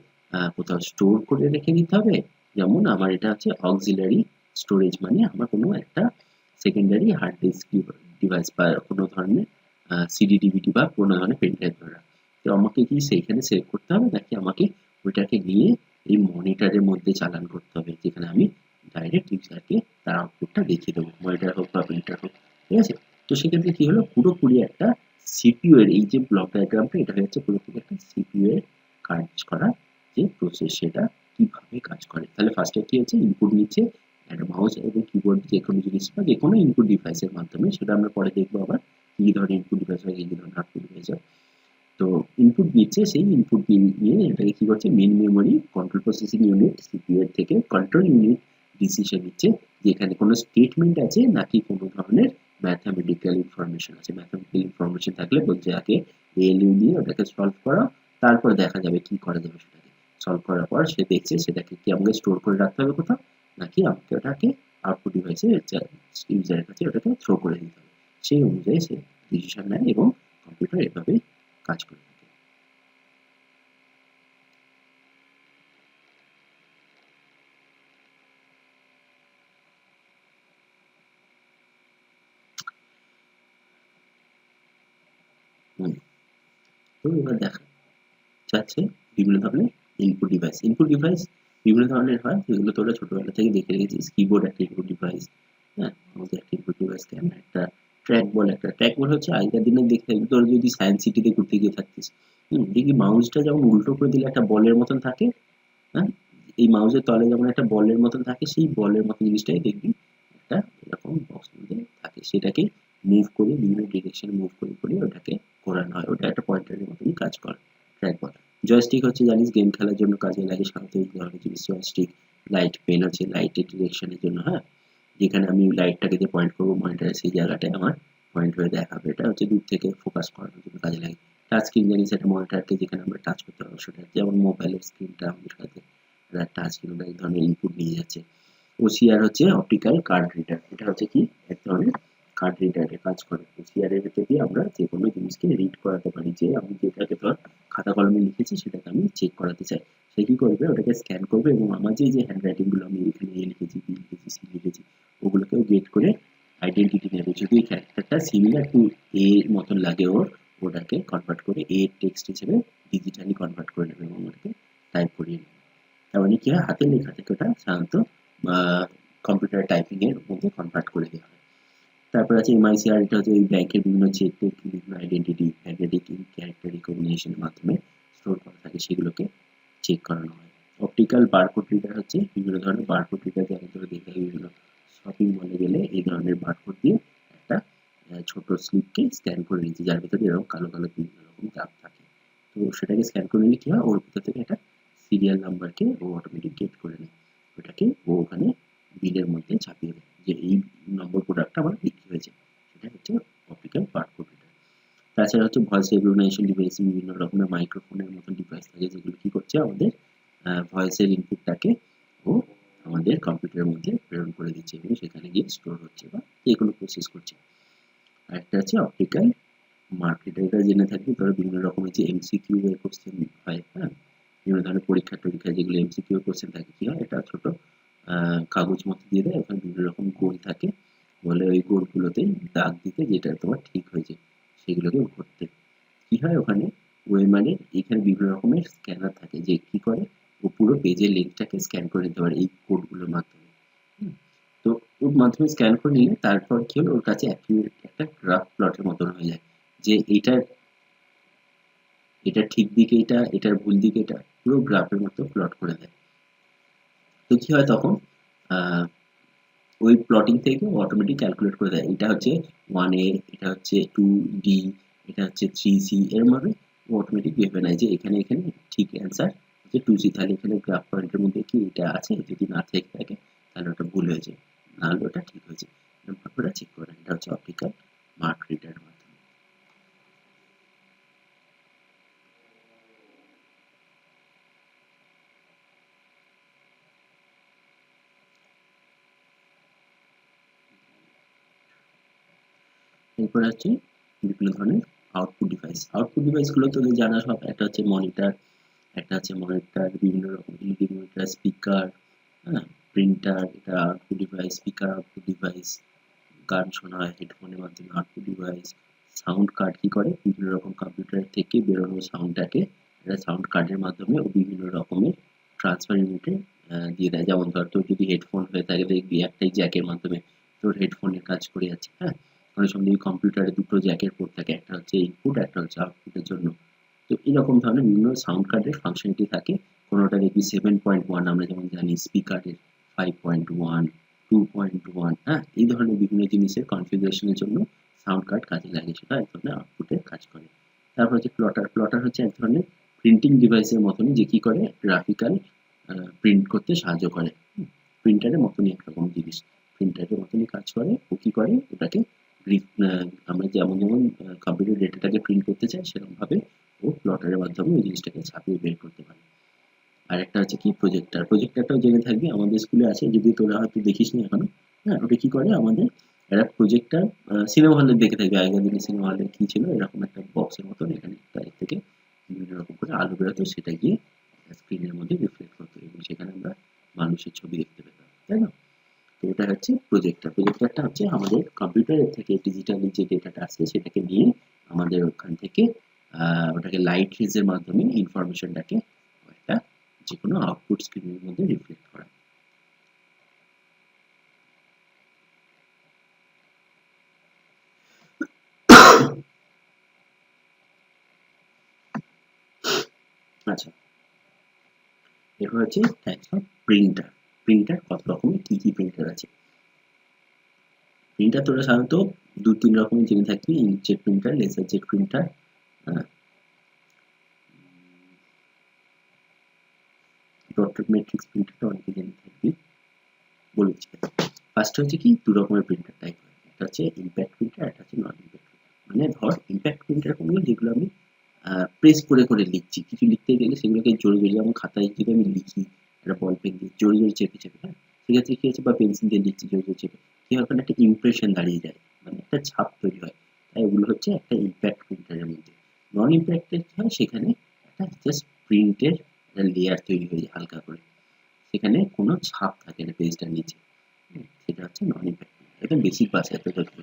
কোথাও স্টোর করে রেখে দিতে হবে। যেমন আমার এটা হচ্ছে অক্সিলারি স্টোরেজ, মানে আমার কোনো একটা সেকেন্ডারি হার্ড ডিস্ক ডিভাইস বা কোনো ধরনের সিডি ডিভিডি বা কোনো ধরনের পেন ড্রাইভ ধরা, তো আমাকে কি সেইখানে সেভ করতে হবে, নাকি আমাকে ওইটাকে নিয়ে এই মনিটরের মধ্যে চালান করতে হবে, যেখানে আমি ডাইরেক্ট ইউজারকে তার আউটপুটটা দেখিয়ে দেবো, মনিটর হোক বা প্রিন্টার হোক, ঠিক আছে। তো সেক্ষেত্রে কি হলো, পুরোপুরি একটা সিপিইউ এর এই যে ব্লক ডায়াগ্রামটা, এটা হচ্ছে পুরোপুরি একটা সিপিইউ এর কাজ করা যে প্রসেস, সেটা কিভাবে কাজ করে। তাহলে ফার্স্টে কি হচ্ছে, ইনপুট নিচ্ছে একটা মাউস এবং কিবোর্ড, যে কোনো জিনিস বা যে কোনো ইনপুট ডিভাইসের মাধ্যমে, সেটা আমরা পরে দেখবো আবার কি ধরনের ইনপুট ডিভাইস হয়, কি ধরনের আউটপুট ডিভাইস হয়। তো ইনপুট দিচ্ছে, সেই ইনপুট নিয়ে এটাকে কি করছে, main memory control processing unit CPU এর থেকে কন্ট্রোল ইউনিট ডিসিশন নিচ্ছে যে এখানে কোনো স্টেটমেন্ট আছে নাকি কোনো ধরনের ম্যাথমেটিক্যাল ইনফরমেশন আছে। ম্যাথমেটিক্যাল ইনফরমেশন থাকলে বলছে আগে এএলইউ দিয়ে ওটাকে সলভ করা, তারপর দেখা যাবে কি করা যাবে। সেটাকে সলভ করার পর সে দেখছে সেটাকে কি আমাকে স্টোর করে রাখতে হবে কোথাও, নাকি আমাকে ওটাকে আউটপুট ডিভাইসে ইউজারের কাছে ওটাকে থ্রো করে দিতে হবে। সেই অনুযায়ী সে ডিসিশন নেয় এবং কম্পিউটার এভাবেই কাজ করে থাকে। হুম, তো এবার দেখা যাচ্ছে বিভিন্ন ধরনের ইনপুট ডিভাইস। ইনপুট ডিভাইস বিভিন্ন ধরনের হয়, যেগুলো তোরা ছোটবেলা থেকে দেখে রেখেছিস। কিবোর্ড একটা ইনপুট ডিভাইস, হ্যাঁ, মাউস একটা ইনপুট ডিভাইস, ক্যামেরা একটা, ট্র্যাক বল একটা। ট্র্যাক বল হচ্ছে আগেকার দিনে দেখতে, তোর যদি সায়েন্স সিটিতে ঘুরতে গিয়ে থাকতিস, দেখবি মাউসটা যেমন উল্টো করে দিলে একটা বলের মতন থাকে, হ্যাঁ, এই মাউসের তলে যেমন একটা বলের মতন থাকে, সেই বলের মতন জিনিসটাই দেখবি একটা এরকম বক্স মধ্যে থাকে, সেটাকে মুভ করে বিভিন্ন ডিরেকশনে মুভ করে করে ওটাকে ঘোরানো হয়, ওটা একটা পয়েন্টারের মতনই কাজ করে ট্র্যাক বল। জয়স্টিক হচ্ছে জানিস গেম খেলার জন্য কাজে লাগে, সাধারণত এই ধরনের জিনিস জয়স্টিক। লাইট পেন হচ্ছে লাইটের ডিরেকশনের জন্য, হ্যাঁ, যেখানে আমি লাইটটাকে যে পয়েন্ট করবো মনিটরে, সেই জায়গাটায় আমার পয়েন্ট হয়ে দেখাবে, এটা হচ্ছে দূর থেকে ফোকাস করানোর জন্য কাজে লাগে। টাচ স্ক্রিন জানিস একটা মনিটরকে যেখানে আমরা টাচ করতে পারবো, সেটা যেমন মোবাইলের স্ক্রিনটা আমাদের কাছে টাচ স্ক্রিন এক ধরনের ইনপুট নিয়ে যাচ্ছে। ওসিআর হচ্ছে অপটিক্যাল কার্ড রিডার, এটা হচ্ছে কি এক ধরনের কার্ড রিডারে কাজ করে। ওসিআর এর ভেতর দিয়ে আমরা যে কোনো জিনিসকে রিড করাতে পারি, যে আমি যেটাকে ধর খাতা কলমে লিখেছি সেটাকে আমি চেক করাতে চাই। সে কি করবে, ওটাকে স্ক্যান করবে এবং আমার যে হ্যান্ড রাইটিং গুলো আমি এখানে এ লিখেছি, বি লিখেছি, সি লিখেছি, ওগুলোকেও গেট করে আইডেন্টিটি নেবে। যদি এই ক্যারেক্টারটা সিমিলার টু এ এর মতন লাগে ওর, ওটাকে কনভার্ট করে এ টেক্সট হিসেবে ডিজিটালি কনভার্ট করে নেবে এবং ওটাকে টাইপ করিয়ে নেবে। তার মানে কি হয়, হাতের লেখা থেকে ওটা সাধারণত কম্পিউটার টাইপিং এর মধ্যে কনভার্ট করে দেওয়া হয়। তারপর আছে এমআইসিআর, এটা হচ্ছে ওই ব্যাংকের বিভিন্ন চেক টেক, বিভিন্ন আইডেন্টিটি ম্যাগনেটিক ক্যারেক্টার রিকগনিশনের মাধ্যমে স্টোর করা থাকে, সেগুলোকে চেক করানো হয়। অপটিক্যাল বারকোড রিডার হচ্ছে বিভিন্ন ধরনের বারকোড রিডার, যারা ধরে দেখে বিভিন্ন শপিং মলে গেলে এই ধরনের বারকোড দিয়ে একটা ছোট স্লিপকে স্ক্যান করে নিচ্ছে, যার ভিতরে এরকম কালো কালো বিভিন্ন রকম দাগ থাকে। তো সেটাকে স্ক্যান করে নিলে কি হয়, ওর ভিতর থেকে একটা সিরিয়াল নাম্বারকে ও অটোমেটিক গেট করে নেয়, ওটাকে ও ওখানে বিলের মধ্যে ছাপিয়ে দেয় যে এই নম্বর প্রোডাক্টটা আমার বিক্রি হয়েছে। সেটা হচ্ছে অপটিক্যাল বারকোড রিডার। তাছাড়া হচ্ছে ভয়েস রেকগনিশন ডিভাইস, বিভিন্ন রকমের মাইক্রোফোনের মতো ডিভাইস থাকে, যেগুলো কি করছে, আমাদের ভয়েসের ইনপুটটাকে ও আমাদের কম্পিউটারের মধ্যে প্রেরণ করে দিচ্ছে এবং সেখানে গিয়ে স্টোর হচ্ছে বা যে কোনো প্রসেস করছে। আরেকটা আছে অপটিক্যাল মার্ক রিডার, এটা জেনে থাকবে। ধরো বিভিন্ন রকমের যে এমসিকিউ এর কোশ্চেন হয়, হ্যাঁ, বিভিন্ন ধরনের পরীক্ষা টরীক্ষায় যেগুলো এমসিকিউ এর কোশ্চেন থাকে, কি হয়, এটা ছোট কাগজ মতো দিয়ে দেয়, ওখানে বিভিন্ন রকম গোল থাকে, বলে ওই গোলগুলোতে দাগ দিতে, যেটা তোমার ঠিক হয়েছে সেগুলোকে ভরতে। কি হয় ওখানে, ওয়েমারের এখানে বিভিন্ন রকমের স্ক্যানার থাকে, যে কি করে ও পুরো পেজের লিঙ্কটাকে স্ক্যান করে নিতে পারে এই কোডগুলোর মাধ্যমে। তো ওর মাধ্যমে স্ক্যান করে নিলে তারপর কি হলো, ওর কাছে অ্যাকুরেট একটা গ্রাফ প্লটের মতন হয়ে যায়, যে এইটার এটা ঠিক দিকে, এটার ভুল দিকে, এটা পুরো গ্রাফের মতো প্লট করে দেয়। তো কি হয় তখন, ওই প্লটিং থেকে অটোমেটিক ক্যালকুলেট করে দেয়, এটা হচ্ছে 1A, এটা হচ্ছে 2D, এটা হচ্ছে 3C, এরম ভাবে ও অটোমেটিক ভেবে নেয় যে এখানে এখানে ঠিক অ্যান্সার হচ্ছে 2C, তাহলে এখানে গ্রাফ পয়েন্টের মধ্যে কি এটা আছে, যদি না থেকে থাকে তাহলে ওটা ভুল হয়েছে, নাহলে ওটা ঠিক হয়েছে, এরকম ভাবে ওটা চেক করে। এটা হচ্ছে অপটিক্যাল মার্ক রিডার মাধ্যমে। এরপরে হচ্ছে বিভিন্ন ধরনের আউটপুট ডিভাইস। আউটপুট ডিভাইসগুলো তোদের জানা সব, একটা হচ্ছে মনিটর, বিভিন্ন রকম এলইডি মনিটর, স্পিকার, হ্যাঁ, প্রিন্টার, এটা output device, speaker output device, গান শোনা হয় হেডফোনের মাধ্যমে আউটপুট ডিভাইস। সাউন্ড কার্ড কি করে, বিভিন্ন রকম কম্পিউটার থেকে বেরোনো সাউন্ডটাকে একটা সাউন্ড কার্ডের মাধ্যমে ও বিভিন্ন রকমের ট্রান্সফার ইউনিটে দিয়ে দেয়। যেমন ধর তোর যদি হেডফোন হয়ে থাকে, দেখবি একটাই জ্যাকের মাধ্যমে তোর হেডফোনের কাজ করে যাচ্ছে, হ্যাঁ। অনেক সময় দেখবি কম্পিউটারে দুটো জ্যাকের পোর্ট থাকে, একটা হচ্ছে ইনপুট, একটা হচ্ছে আউটপুটের জন্য। তো এরকম ধরনের বিভিন্ন সাউন্ড কার্ডের ফাংশনালিটি থাকে। কোনোটা দেখবি 7.1, আমরা যেমন জানি স্পিকারের 5.1, 2.1, হ্যাঁ, এই ধরনের বিভিন্ন জিনিসের কনফিগারেশনের জন্য সাউন্ড কার্ড কাজে লাগে, সেটা এক ধরনের আউটপুটের কাজ করে। তারপর হচ্ছে প্লটার। প্লটার হচ্ছে এক ধরনের প্রিন্টিং ডিভাইসের মতনই, যে কি করে গ্রাফিক্যাল প্রিন্ট করতে সাহায্য করে। প্রিন্টারের মতনই একরকম জিনিস, প্রিন্টারের মতনই কাজ করে। ও কি করে, ওটাকে আমরা যেমন যেমন কম্পিউটার ডেটাটাকে প্রিন্ট করতে চাই, সেরকম ভাবে ও প্লটারের মাধ্যমে ওই জিনিসটাকে ছাপিয়ে বের করতে পারে। আর একটা হচ্ছে কি প্রজেক্টর। প্রজেক্টরটাও জেনে থাকবি, আমাদের স্কুলে আছে, যদি তোরা হয়তো দেখিসনি এখনো। হ্যাঁ, ওটা কি করে, আমাদের একটা প্রজেক্টর সিনেমা হলে দেখে থাকবি, আগেকার দিনে সিনেমা হলে কি ছিল, এরকম একটা বক্সের মতন, এখানে তার থেকে বিভিন্ন রকম করে আলো বেরোতো, সেটা গিয়ে স্ক্রিনের মধ্যে রিফ্লেক্ট হতো এবং সেখানে আমরা মানুষের ছবি দেখতে পেতাম, তাই না? তো এটা হচ্ছে প্রজেক্টর। প্রজেক্টরটা হচ্ছে আমাদের কম্পিউটারের থেকে ডিজিটালি যে ডেটাটা আসছে সেটাকে নিয়ে আমাদের ওখান থেকে ওটাকে লাইট রেজের মাধ্যমে ইনফরমেশনটাকে একটা যে কোনো আউটপুট স্ক্রিনের মধ্যে রিফ্লেক্ট করা। আচ্ছা, এরপর হচ্ছে টাইপস অফ প্রিন্টার। প্রিন্টার কত রকমের, কি কি প্রিন্টার আছে। প্রিন্টার তোরা সাধারণত দু তিন রকমের জেনে থাকবি, inkjet printer, laser jet printer, dot matrix প্রিন্টারটা অনেকে জেনে থাকবি, বলেছি। ফার্স্ট হচ্ছে কি, দু রকমের প্রিন্টার টাইপ হয়, একটা হচ্ছে ইম্প্যাক্ট প্রিন্টার, একটা হচ্ছে নন ইম্প্যাক্ট প্রিন্টার। মানে ধর ইম্প্যাক্ট প্রিন্টার কোনগুলো, যেগুলো আমি প্রেস করে করে লিখছি, কিছু লিখতে গেলে সেগুলোকে জোরে জোরে, যেমন খাতায় যদি আমি লিখি একটা বল পেন দিয়ে জোরে জোরে চেপে চেপে, হ্যাঁ, সেক্ষেত্রে কি হচ্ছে, বা পেন্সিল দিয়ে লিখছি জোরে জোরে চেপে, কি হয়, ওখানে একটা ইমপ্রেশন দাঁড়িয়ে যায়, মানে একটা ছাপ তৈরি হয়, তাই এগুলো হচ্ছে একটা ইম্প্যাক্ট প্রিন্টারের মধ্যে। নন ইম্প্যাক্টের কি হয়, সেখানে একটা জাস্ট প্রিন্টের লেয়ার তৈরি হয়ে যায় হালকা করে, সেখানে কোনো ছাপ থাকে না পেজটার নিচে। সেটা হচ্ছে নন ইম্প্যাক্ট, একদম বেসিক ভাষায় এত তথ্য।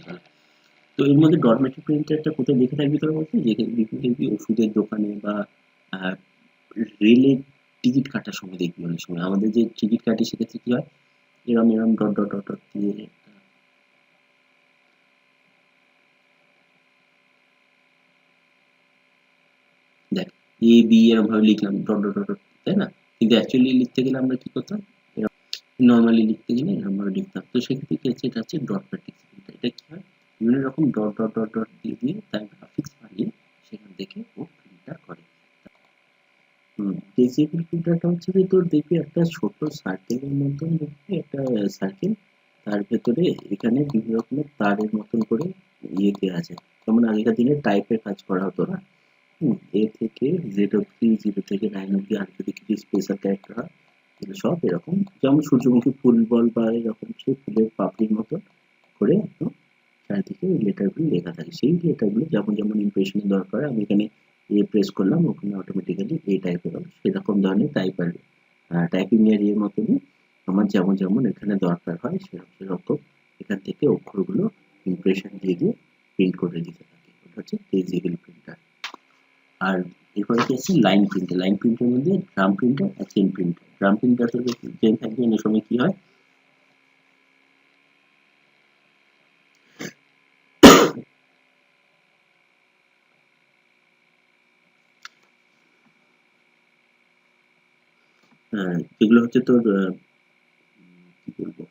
তো এর মধ্যে ডট মেট্রিক প্রিন্টারটা কোথায় দেখে থাকবি তোর বলতে, যে দেখবি ওষুধের দোকানে বা রেলের টিকিট কাটার সময় দেখবি। অনেক সময় আমাদের যে টিকিট কাটি সেক্ষেত্রে কি হয়, এরম এরম ডট ডট ডট ডট দিয়ে দেখ এ বি এরকম ভাবে লিখলাম ডট ডট ডট ডট, তাই না? কিন্তু অ্যাকচুয়ালি লিখতে গেলে আমরা কি করতাম, নর্মালি লিখতে গেলে এরকম ভাবে লিখতাম। তো সেক্ষেত্রে কি হচ্ছে, এটা হচ্ছে ডট ম্যাট্রিক্স প্রিন্টার। এটা কি হয়, বিভিন্ন রকম ডট ডট ডট ডট দিয়ে দিয়ে তার গ্রাফিক্স বানিয়ে সেখান থেকে ও প্রিন্টার করে। ডিজিটাল প্রিন্টারটা হচ্ছে যে তোর দেখবি একটা ছোট সার্কেলের মতন, দেখবি একটা সার্কেল, তার ভেতরে এখানে বিভিন্ন রকমের তারের মতন করে ইয়ে দেওয়া আছে, যেমন আগেকার দিনে টাইপের কাজ করা হতো না। এ থেকে জেড অব্দি, জিরো থেকে 9 অব্দি, আর যদি কিছু স্পেশাল ক্যারেক্টার হয় এগুলো সব এরকম, যেমন সূর্যমুখী ফুল বল বা এরকম সে ফুলের পাপড়ির মতো করে একদম চারিদিকে ওই লেটারগুলো লেখা থাকে। সেই লেটারগুলো যেমন যেমন ইমপ্রেশনের দরকার, আমি এখানে এ প্রেস করলাম, ওখানে অটোমেটিক্যালি এ টাইপের হলো, সেরকম ধরনের টাইপার টাইপিং এর ইয়ের মতনই আমার যেমন যেমন এখানে দরকার হয় সেরকম সেরকম এখান থেকে অক্ষরগুলো ইমপ্রেশন দিয়ে দিয়ে প্রিন্ট করে দিতে থাকে। ওটা হচ্ছে ডিজিটাল প্রিন্টার। আর এরপরে কি আছে লাইন প্রিন্টার। লাইন প্রিন্টের মধ্যে ড্রাম প্রিন্টার আর chain printer. Drum printer chain থাকবে, অনেক সময় কি হয়, যেগুলো হচ্ছে তোর কি বলবো,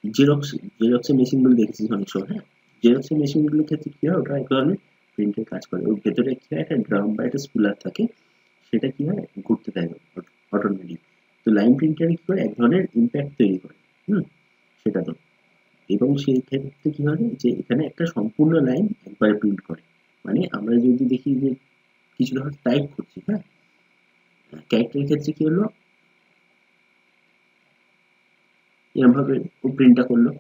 জেরক্স জেরক্সের মেশিন গুলো দেখেছিস অনেক সময়, হ্যাঁ? জেরক্সের মেশিন গুলোর ক্ষেত্রে কি হয়, ওটা এক ধরনের প্রিন্টের কাজ করে। ওর ভেতরে কি হয়, একটা ড্রাম বা একটা স্পুলার থাকে, সেটা কি হয় ঘুরতে থাকে অটোমেটিক। তো লাইন প্রিন্টারে কি করে, এক ধরনের ইম্প্যাক্ট তৈরি করে। হুম, সেটা তো, এবং সেই ক্ষেত্রে কি হয় যে এখানে একটা সম্পূর্ণ লাইন একবারে প্রিন্ট করে। মানে আমরা যদি দেখি যে কিছু ধর টাইপ করছি, হ্যাঁ, ক্যারেক্টারের ক্ষেত্রে কি হলো, এরকম ভাবে ও প্রিন্টটা করলো,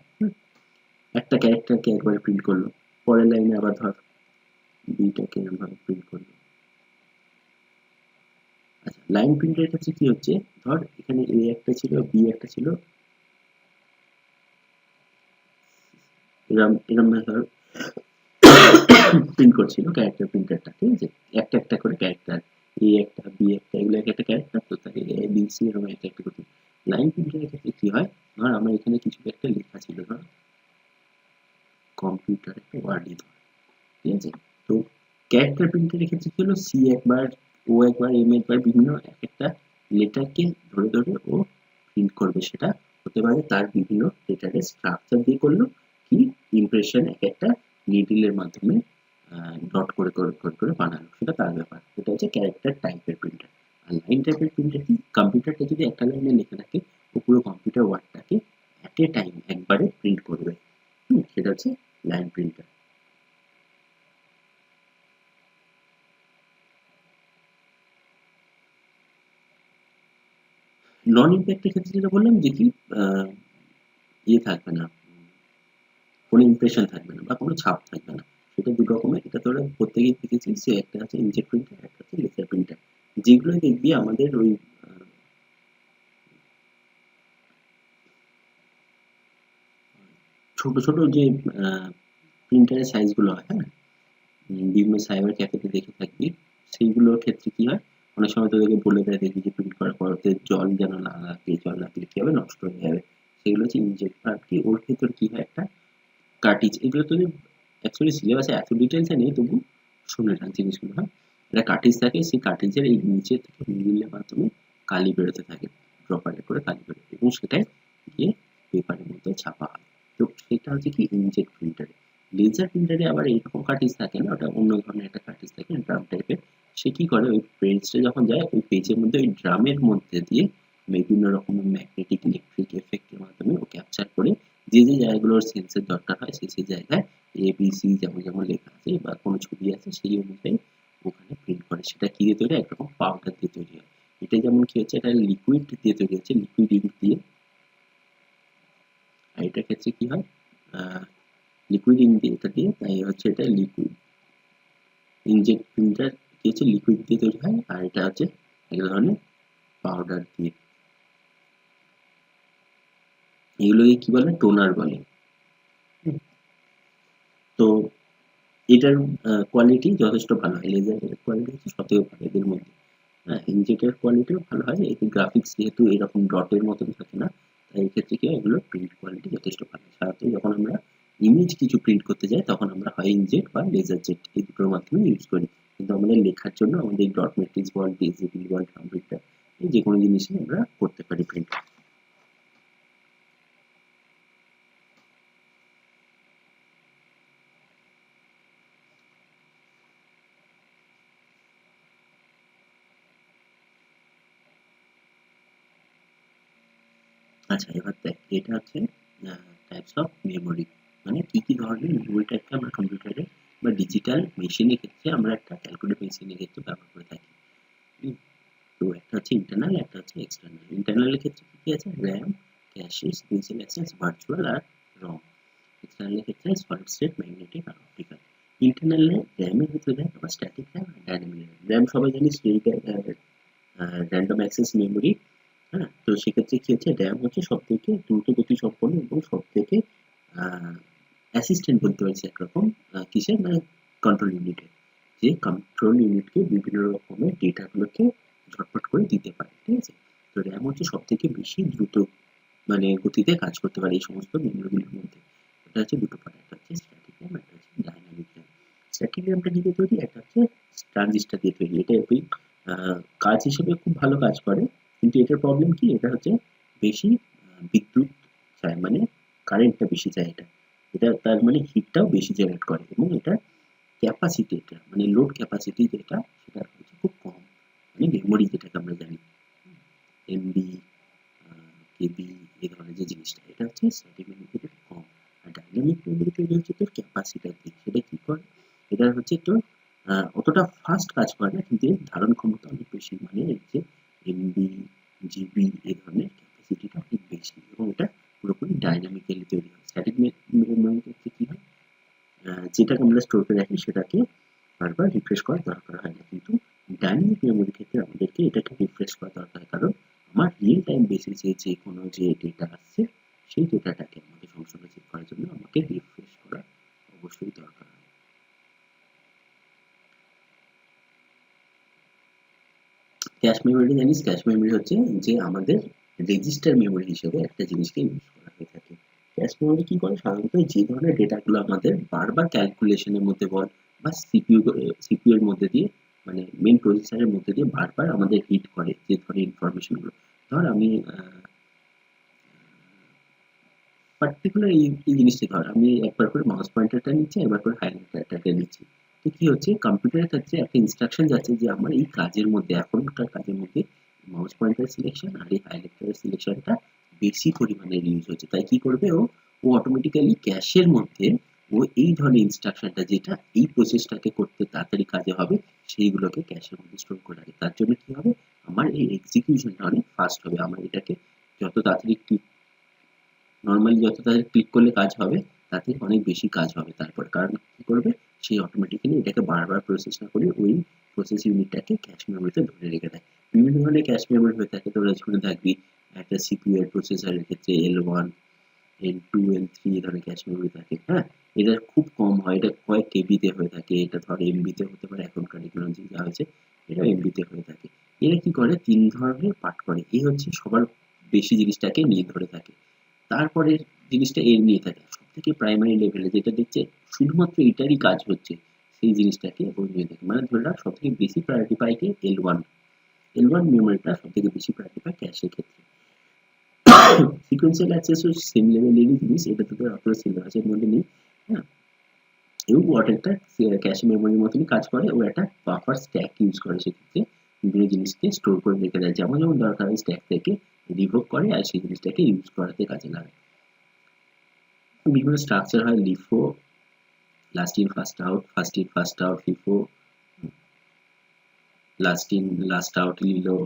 একটা ক্যারেক্টারকে একবারে প্রিন্ট করলো, পরের লাইনে আবার ধর দুইটাকে এরকম ভাবে প্রিন্ট করলো। আচ্ছা, লাইন প্রিন্টের ক্ষেত্রে কি হচ্ছে, ধর এখানে এ একটা ছিল, বি একটা ছিল, এরম এরম ধর প্রিন্ট করছিল ক্যারেক্টার প্রিন্টারটা, ঠিক আছে? একটা একটা করে ক্যারেক্টার, এ একটা, বি একটা, এগুলো একটা একটা ক্যারেক্টার, তো তাকে এ বি সি এরকম একটা একটা করতে। লাইন প্রিন্টারের ক্ষেত্রে কি হয়, ধর আমার এখানে কিছু একটা লেখা ছিল, ধর কম্পিউটার একটা ওয়ার্ড ধর, ঠিক আছে? তো ক্যারেক্টার প্রিন্টারের ক্ষেত্রে কি হলো, সি একবার, ও একবার, এম একবার, বিভিন্ন এক একটা লেটারকে ধরে ধরে ও প্রিন্ট করবে। সেটা হতে পারে তার বিভিন্ন লেটারের স্ট্রাকচার দিয়ে করলো, কি ইমপ্রেশন এক একটা নিডলের মাধ্যমে ডট করে করে করে করে বানালো, সেটা তার ব্যাপার। এটা হচ্ছে ক্যারেক্টার টাইপের প্রিন্টার। আর লাইন টাইপের প্রিন্টার কি, কম্পিউটারটা যদি একটা লাইনে লেখা থাকে, ও পুরো কম্পিউটার ওয়ার্ডটাকে অ্যাট এ টাইম একবারে প্রিন্ট করবে। সেটা হচ্ছে লাইন প্রিন্টার। নন ইম্প্যাক্টের ক্ষেত্রে যেটা বললাম যে কি, আহ, ইয়ে থাকবে না, কোনো ইমপ্রেশন থাকবে না বা কোনো ছাপ থাকবে না। সেটা দু রকমের, এটা তোরা প্রত্যেকেই দেখেছিস, সে একটা আছে ইনজেক্ট প্রিন্টার, একটা হচ্ছে লেজার প্রিন্টার। যেগুলো দেখবি আমাদের ওই ছোট ছোট যে প্রিন্টারের সাইজ গুলো হয়, হ্যাঁ, বিভিন্ন সাইবার ক্যাফেতে দেখে থাকবি, সেইগুলোর ক্ষেত্রে কি হয়, অনেক সময় তোদেরকে বলে দেয়, দেখবি যে প্রিন্ট করার পর ওতে জল যেন না লাগে, জল লাগলে কি হবে, নষ্ট হয়ে যাবে। সেগুলো হচ্ছে ইনজেক্ট। আর কি ওর ভেতর কি হয়, একটা কার্টিজ, এগুলো তোদের অ্যাকচুয়ালি সিলেবাসে এত ডিটেলসে নেই, তবু শুনে রাখ জিনিসগুলো, হ্যাঁ। একটা কার্টিজ থাকে, সেই কার্টিজের এই নিচে থেকে নিডলের মাধ্যমে কালি বেরোতে থাকে, ড্রপারে করে কালি বেরোতে, এবং সেটাই গিয়ে পেপারের মধ্যে ছাপা হয়। তো সেটা হচ্ছে কি ইনজেক্ট প্রিন্টারে। লেজার প্রিন্টারে আবার এইরকম কার্টিজ থাকে না, ওটা অন্য ধরনের একটা কার্টিজ থাকে, ড্রাম টাইপের। সে কি করে, ওই পেজটা যখন যায়, ওই পেজের মধ্যে ওই ড্রামের মধ্যে দিয়ে বিভিন্ন রকমের ম্যাগনেটিক ইলেকট্রিক এফেক্টের মাধ্যমে ও ক্যাপচার করে যে যে জায়গাগুলোর সেন্সের দরকার হয়, সেই সেই জায়গায় এ বি সি যেমন যেমন লেখা আছে বা কোনো ছবি আছে সেই অনুযায়ী ওখানে প্রিন্ট করে। সেটা কি দিয়ে তৈরি হয়, একরকম পাউডার দিয়ে তৈরি হয়। এটা যেমন কি হচ্ছে, এটা লিকুইড দিয়ে তৈরি হচ্ছে, লিকুইড ইঙ্ক দিয়ে। আর এটার ক্ষেত্রে কি হয়, লিকুইড ইঙ্ক দিয়ে এটা দিয়ে, তাই হচ্ছে এটা লিকুইড। ইনজেক্ট প্রিন্টার কি হচ্ছে লিকুইড দিয়ে তৈরি হয়, আর এটা হচ্ছে এক ধরনের পাউডার দিয়ে। এগুলোকে কি বলে, টোনার বলে। তো এটার কোয়ালিটি যথেষ্ট ভালো হয়, লেজারের কোয়ালিটি হচ্ছে সবথেকে ভালো এদের মধ্যে। হ্যাঁ, ইনজেটের কোয়ালিটিও ভালো হয়, এতে গ্রাফিক্স যেহেতু এরকম ডটের মতন থাকে না, তাই এক্ষেত্রে কি হয়, এগুলোর প্রিন্ট কোয়ালিটি যথেষ্ট ভালো। সাধারণত যখন আমরা ইমেজ কিছু প্রিন্ট করতে যাই তখন আমরা হয় ইনজেট বা লেজার জেট এই দুটোর মাধ্যমে ইউজ করি, কিন্তু আমাদের লেখার জন্য আমাদের ডট ম্যাট্রিক্স বল, ডিএসপি বল, কম্পিউটার যে কোনো জিনিসে আমরা করতে পারি প্রিন্ট। আচ্ছা, এবার দেখ এটা হচ্ছে টাইপস অফ মেমোরি, মানে কি কি ধরনের মেমোরি টাইপকে আমরা কম্পিউটারে বা ডিজিটাল মেশিনের ক্ষেত্রে আমরা একটা ক্যালকুলেটর মেশিনের ক্ষেত্রে ব্যবহার করে থাকি। হুম, তো একটা হচ্ছে ইন্টারনাল, একটা হচ্ছে এক্সটার্নাল। ইন্টারনালের ক্ষেত্রে কি কি আছে, র্যাম, ক্যাশে, সিকুয়েন্সিয়াল অ্যাক্সেস, ভার্চুয়াল আর রম। এক্সটার্নালের ক্ষেত্রে solid state, magnetic R optical. ইন্টারনালে র্যামের ভিতরে দেয় আবার স্ট্যাটিক র্যাম আর ডাইনামিক র্যাম। র্যাম সবাই জানি র্যান্ডম অ্যাক্সেস মেমোরি। হ্যাঁ, তো সেক্ষেত্রে কি হচ্ছে, র্যাম হচ্ছে সব থেকে দ্রুত গতি সম্পন্ন এবং সব থেকে অ্যাসিস্ট্যান্ট বলতে পারছি একরকম, কিসের মানে কন্ট্রোল ইউনিটের, যে কন্ট্রোল ইউনিটকে বিভিন্ন রকমের ডেটাগুলোকে ঝটপট করে দিতে পারে, ঠিক আছে। তো র্যাম হচ্ছে সব থেকে বেশি দ্রুত মানে গতিতে কাজ করতে পারে এই সমস্ত মেমোরিগুলোর মধ্যে। এটা হচ্ছে দুটো পার্ট, একটা হচ্ছে স্ট্যাটিক র্যাম, একটা হচ্ছে ডাইনামিক র্যাম। স্ট্যাটিক র্যামটা কি দিয়ে তৈরি, একটা হচ্ছে ট্রানজিস্টার দিয়ে তৈরি। এটা ওই কাজ হিসেবে খুব ভালো কাজ করে, কিন্তু এটার প্রবলেম কি, এটা হচ্ছে বেশি বিদ্যুৎ চায়, মানে কারেন্টটা বেশি চায় এটা। এটা তার মানে হিটটাও বেশি জেনারেট করে, এবং এটা ক্যাপাসিটি, এটা মানে লোড ক্যাপাসিটি যেটা সেটা হচ্ছে খুব কম, মানে মেমোরি যেটাকে আমরা জানি এমবি, কেবি, এই ধরনের যে জিনিসটা, এটা হচ্ছে স্ট্যাটিক মেমোরি থেকে কম। আর ডাইনামিক মেমোরি তৈরি হচ্ছে তোর ক্যাপাসিটার দিয়ে। সেটা কি করে, এটা হচ্ছে তোর অতটা ফাস্ট কাজ করে না, কিন্তু এর ধারণ ক্ষমতা অনেক বেশি, মানে এর যে এমবি, জিবি এই ধরনের ক্যাপাসিটিটা অনেক বেশি, এবং এটা পুরোপুরি ডাইনামিক্যালি তৈরি হয়। স্ট্যাটিক মেমোরির ক্ষেত্রে কি হয়, যেটাকে আমরা স্টোর করে রাখি সেটাকে বারবার রিফ্রেশ করার দরকার হয় না, কিন্তু ডাইনামিক মেমোরির ক্ষেত্রে আমাদেরকে এটাকে রিফ্রেশ করা দরকার, কারণ আমার রিয়েল টাইম বেসিসে যে কোনো যে ডেটা আসছে সেই ডেটাটাকে আমাকে সবসময় চেক করার জন্য আমাকে রিফ্রেশ করা অবশ্যই দরকার হয়। ক্যাশ মেমোরি জানিস, ক্যাশ মেমোরি হচ্ছে যে আমাদের রেজিস্টার মেমোরি হিসেবে একটা জিনিসকে ইউজ করা হয়ে থাকে। ক্যাশ মেমোরি কি করে, সাধারণত যে ধরনের ডেটাগুলো আমাদের বারবার ক্যালকুলেশনের মধ্যে বল বা সিপিইউ এর মধ্যে দিয়ে, মানে মেন প্রসেসরের মধ্যে দিয়ে বারবার আমাদের হিট করে যে ধরনের ইনফরমেশনগুলো। ধর আমি পার্টিকুলার এই জিনিসটা, ধর আমি একবার করে মাউস পয়েন্টারটা নিচ্ছি, একবার করে হাইলাইটারটা নিচ্ছি। তো কি হচ্ছে, কম্পিউটারের ক্ষেত্রে একটা ইনস্ট্রাকশন যাচ্ছে যে আমার এই কাজের মধ্যে, এখনকার কাজের মধ্যে মাউস পয়েন্টার সিলেকশন আর এই হাইলাইটারের সিলেকশনটা বেশি পরিমাণে ইউজ হচ্ছে। তাই কি করবে, ও ও অটোমেটিক্যালি ক্যাশের মধ্যে ও এই ধরনের ইনস্ট্রাকশনটা যেটা এই প্রসেসটাকে করতে তাড়াতাড়ি কাজে হবে, সেইগুলোকে ক্যাশের মধ্যে স্টোর করে রাখে। তার জন্য কি হবে, আমার এই এক্সিকিউশনটা অনেক ফাস্ট হবে। আমার এটাকে যত তাড়াতাড়ি নরমালি যত তাড়াতাড়ি ক্লিক করলে কাজ হবে, তার থেকে অনেক বেশি কাজ হবে তারপর। কারণ কি করবে, সে অটোমেটিক্যালি এটাকে বারবার প্রসেস না করে ওই প্রসেস ইউনিটটাকে ক্যাশ মেমোরিতে ধরে রেখে দেয়। বিভিন্ন ধরনের ক্যাশ মেমোরি হয়ে থাকে, তোরা শুনে থাকবি একটা সিপিইউ এর প্রসেসরের ক্ষেত্রে L1, L2, L3 এই ধরনের ক্যাশ মেমোরি থাকে। হ্যাঁ, এটা খুব কম হয়, এটা কয়েক কেবিতে হয়ে থাকে, এটা ধর এমবিতে হতে পারে, এখনকার টেকনোলজি যা হয়েছে এটা এমবিতে হয়ে থাকে। এরা কি করে, তিন ধরনের পার্ট করে, এই হচ্ছে সবার বেশি জিনিসটাকে নিয়ে ধরে থাকে। তারপরের জিনিসটা এর নিয়ে থাকে সবথেকে প্রাইমারি লেভেলে, যেটা দেখছে শুধুমাত্র এটারই কাজ হচ্ছে, সেই জিনিসটাকে ও নিয়ে থাকে। মানে ধরে রাখ সবথেকে বেশি প্রায়োরিটি পায় কে, L1। L1 মেমোরিটা সবথেকে বেশি প্রায়োরিটি পায় ক্যাশের ক্ষেত্রে। সিকোয়েন্সিয়াল অ্যাক্সেসও সেম লেভেলেরই জিনিস, এটা তো অতটা সিলেবাসের মধ্যে নেই। হ্যাঁ, এও একটা ক্যাশে মেমোরির মতনই কাজ করে, ও একটা বাফার স্ট্যাক ইউজ করে, সেক্ষেত্রে বিভিন্ন জিনিসকে স্টোর করে রেখে দেয়, যেমন যেমন দরকার হয় স্ট্যাক থেকে রিভোক করে আর সেই জিনিসটাকে ইউজ করাতে কাজে লাগায়। বিভিন্ন স্ট্রাকচার হয়, LIFO, last in first out, first in first out, LIFO, last in last out, LILO,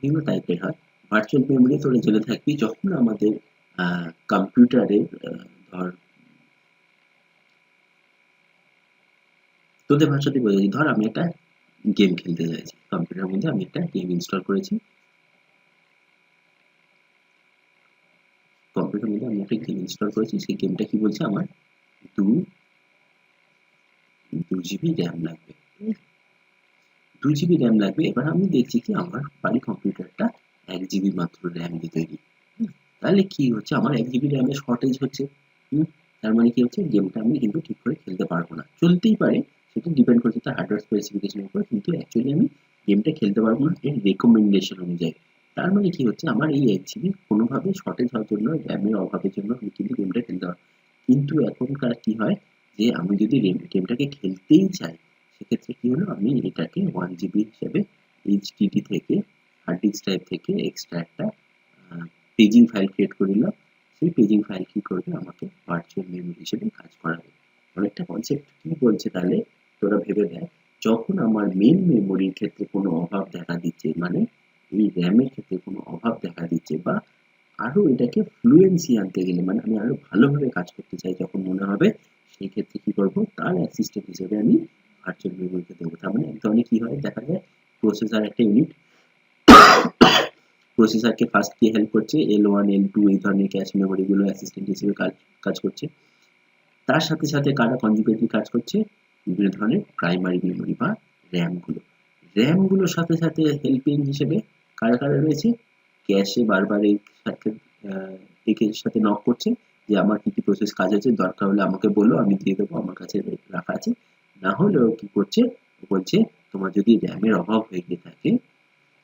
বিভিন্ন টাইপের হয়। ভার্চুয়াল মেমোরি তোরা জেনে থাকবি, যখন আমাদের কম্পিউটারে ধর তোদের ভাষাতে বোঝাচ্ছি, ধর আমি একটা গেম খেলতে চাইছি, কম্পিউটারের মধ্যে আমি একটা গেম ইনস্টল করেছি, কম্পিউটারের মধ্যে আমি একটা গেম ইনস্টল করেছি, সেই গেমটা কি বলছে আমার দু 2 GB র্যাম লাগবে, 2 GB র্যাম লাগবে। এবার আমি দেখছি কি আমার বাড়ির কম্পিউটারটা 1 GB মাত্র র্যাম দিয়ে তৈরি। তাহলে কি হচ্ছে, আমার 1 GB র্যামের শর্টেজ হচ্ছে। তার মানে কি হচ্ছে, গেমটা আমি কিন্তু ঠিক করে খেলতে পারবো না। চলতেই পারে, সেটা ডিপেন্ড করছে তার হার্ডওয়্যার স্পেসিফিকেশনের উপর, কিন্তু অ্যাকচুয়ালি আমি গেমটা খেলতে পারবো না এর রেকমেন্ডেশন অনুযায়ী। তার মানে কি হচ্ছে, আমার এই 1 GB কোনোভাবে শর্টেজ হওয়ার জন্য, র্যামের অভাবের জন্য আমি কিন্তু গেমটা খেলতে পারবো। কিন্তু এখনকার কি হয়, যে আমি যদি গেমটাকে খেলতেই চাই, সেক্ষেত্রে কি হলো, আমি এটাকে 1 GB হিসেবে এইচডিডি থেকে, হার্ড ডিস্ক ড্রাইভ থেকে এক্সট্রা একটা পেজিং ফাইল ক্রিয়েট করে নিলাম। সেই পেজিং ফাইল কি করবে, আমাকে ভার্চুয়াল মেমোরি হিসেবে কাজ করাবে। অনেকটা কনসেপ্ট কি বলছে তাহলে, তোরা ভেবে দেখ। যখন আমার মেন মেমোরির ক্ষেত্রে কোনো অভাব দেখা দিচ্ছে, মানে এই র্যামের ক্ষেত্রে কোনো অভাব দেখা দিচ্ছে, বা আরো এটাকে ফ্লুয়েন্সি আনতে গেলে, মানে আমি আরো ভালোভাবে কাজ করতে চাই যখন মনে হবে, সেই ক্ষেত্রে কি করব, তার অ্যাসিস্ট্যান্ট হিসেবে আমি ভার্চুয়াল মেমোরিকে দেবো। তার মানে এক ধরনের কি হয়, দেখা যায় প্রসেসর একটা ইউনিট, প্রসেসরকে ফার্স্ট কি হেল্প করছে, L1 L2 এই ধরনের ক্যাশ মেমোরি গুলো অ্যাসিস্ট্যান্ট হিসেবে কাজ করছে। তার সাথে সাথে কারা কনজুগেটলি কাজ করছে, বিভিন্ন ধরনের প্রাইমারি মেমোরি বা র্যাম গুলো। র্যাম গুলোর সাথে সাথে হেল্পিং হিসেবে কারা কারা রয়েছে, ক্যাশে বারবার এর সাথে একের সাথে নক করছে, যে আমার কি কি প্রসেস কাজ আছে, দরকার হলে আমাকে বলো, আমি দিয়ে দেবো, আমার কাছে রাখা আছে। না হলেও কি করছে, বলছে তোমার যদি র্যামের অভাব হয়ে গিয়ে থাকে,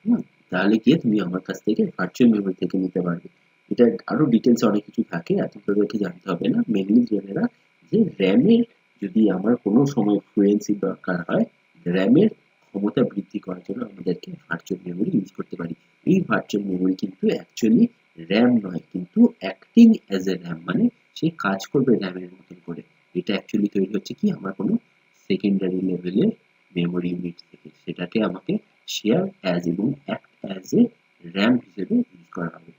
হুম, তাহলে গিয়ে তুমি আমার কাছ থেকে ভার্চুয়াল মেমোরি থেকে নিতে পারবে। এটা আরো ডিটেলস অনেক কিছু থাকে, এত তোদেরকে জানতে হবে না। মেনলি জেনে রাখ যে র্যামের যদি আমার কোনো সময় ফ্লুয়েন্সি দরকার হয়, র্যামের ক্ষমতা বৃদ্ধি করার জন্য আমাদেরকে ভার্চুয়াল মেমোরি ইউজ করতে পারি। এই ভার্চুয়াল মেমোরি কিন্তু অ্যাকচুয়ালি র্যাম নয়, কিন্তু অ্যাক্টিং অ্যাজ এ র্যাম, মানে সে কাজ করবে র্যামের মতন করে। এটা অ্যাকচুয়ালি তৈরি হচ্ছে কি, আমার কোনো সেকেন্ডারি লেভেলের মেমোরি ইউনিট থেকে, সেটাকে আমাকে শেয়ার অ্যাজ এবং অ্যাক্ট অ্যাজ এ র্যাম হিসেবে ইউজ করা হবে।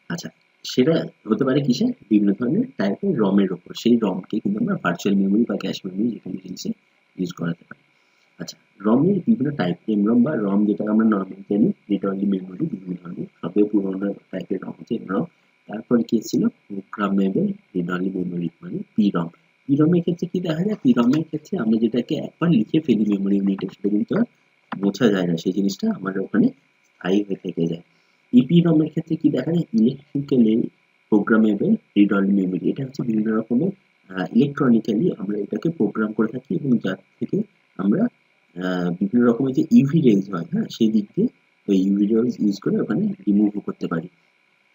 আচ্ছা, সেটা হতে পারে কিসে, বিভিন্ন ধরনের টাইপের রমের ওপর, সেই রমকে কিন্তু আমরা ভার্চুয়াল মেমোরি বা ক্যাশ মেমোরি যে কোনো জিনিসে ইউজ করাতে পারি। আচ্ছা, রমের বিভিন্ন টাইপ, এমরম বা রম যেটা আমরা নর্মালি জানি, রিড অনলি মেমোরি বিভিন্ন ধরনের, সবচেয়ে পুরোনো টাইপের রম হচ্ছে এমরম। তারপর কি ছিল, প্রোগ্রামেবল রিড অনলি মেমোরি মানে পিরম। পিরমের ক্ষেত্রে কি দেখা যায়, পিরমের ক্ষেত্রে আমরা যেটাকে একবার লিখে ফেলি মেমোরি ইউনিটে, সেটা কিন্তু আর বোঝা যায় না, সেই জিনিসটা আমাদের ওখানে স্থায়ী হয়ে থেকে যায়। ইপিরম এর ক্ষেত্রে কি দেখা যায়, electrically programmable read only memory. এটা হচ্ছে বিভিন্ন রকমের ইলেকট্রনিক্যালি আমরা এটাকে প্রোগ্রাম করে থাকি, এবং যার থেকে আমরা বিভিন্ন রকমের যে ইউভি রেজ হয়, হ্যাঁ, সেই দিক দিয়ে ওই ইউভি রেজ ইউজ করে ওখানে রিমুভ করতে পারি।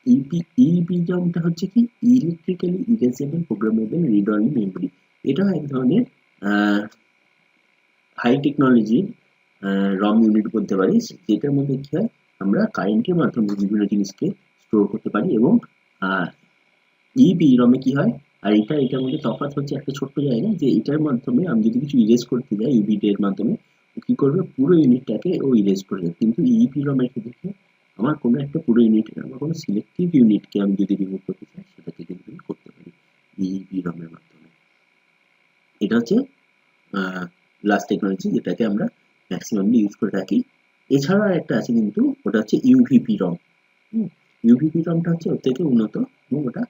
ইপিরমটা হচ্ছে কি, electrically erasable programmable read only memory. এটাও এক ধরনের হাই টেকনোলজির রম ইউনিট বলতে পারিস, যেটার মধ্যে কি হয়, আমরা কারেন্টের মাধ্যমে বিভিন্ন জিনিসকে স্টোর করতে পারি। এবং রমে কি হয়, আর এটার মধ্যে তফাৎ হচ্ছে একটা ছোট্ট জায়গা, যে এটার মাধ্যমে আমি যদি কিছু ইরেজ করতে যাই ইউবি এর মাধ্যমে, ও কি করবে, পুরো ইউনিটটাকে ও ইরেজ করে দেবে। কিন্তু ইপি রমের ক্ষেত্রে আমার কোনো একটা পুরো ইউনিট, আমার কোনো সিলেক্টিভ ইউনিটকে আমি যদি রিমুভ করতে চাই, সেটাকে কিন্তু আমি করতে পারি ইপি রমের মাধ্যমে। এটা হচ্ছে লাস্ট টেকনোলজি যেটাকে আমরা ম্যাক্সিমামলি ইউজ করে থাকি। এছাড়া একটা আছে কিন্তু, ওটা হচ্ছে ইউভিপি রম। ইউভিপি রমটা হচ্ছে ওর থেকে উন্নত, এবং ওটা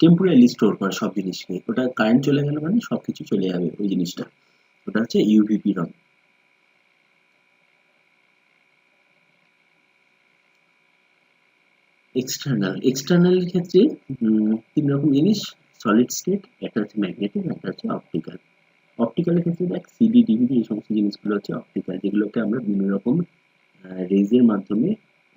টেম্পোরারি স্টোর করে সব জিনিসকে, ওটা কারেন্ট চলে গেলে মানে সবকিছু চলে যাবে ওই জিনিসটা। ওটা হচ্ছে ইউভিপি রম। এক্সটার্নাল ক্ষেত্রে তিন রকম জিনিস, সলিড স্টেট, একটা হচ্ছে ম্যাগনেটিক, একটা হচ্ছে অপটিক্যাল। অপটিক্যালের ক্ষেত্রে দেখ, সিডি ডিভিডি এই সমস্ত জিনিসগুলো হচ্ছে অপটিক্যাল, যেগুলোকে আমরা বিভিন্ন রকম রেজের মাধ্যমে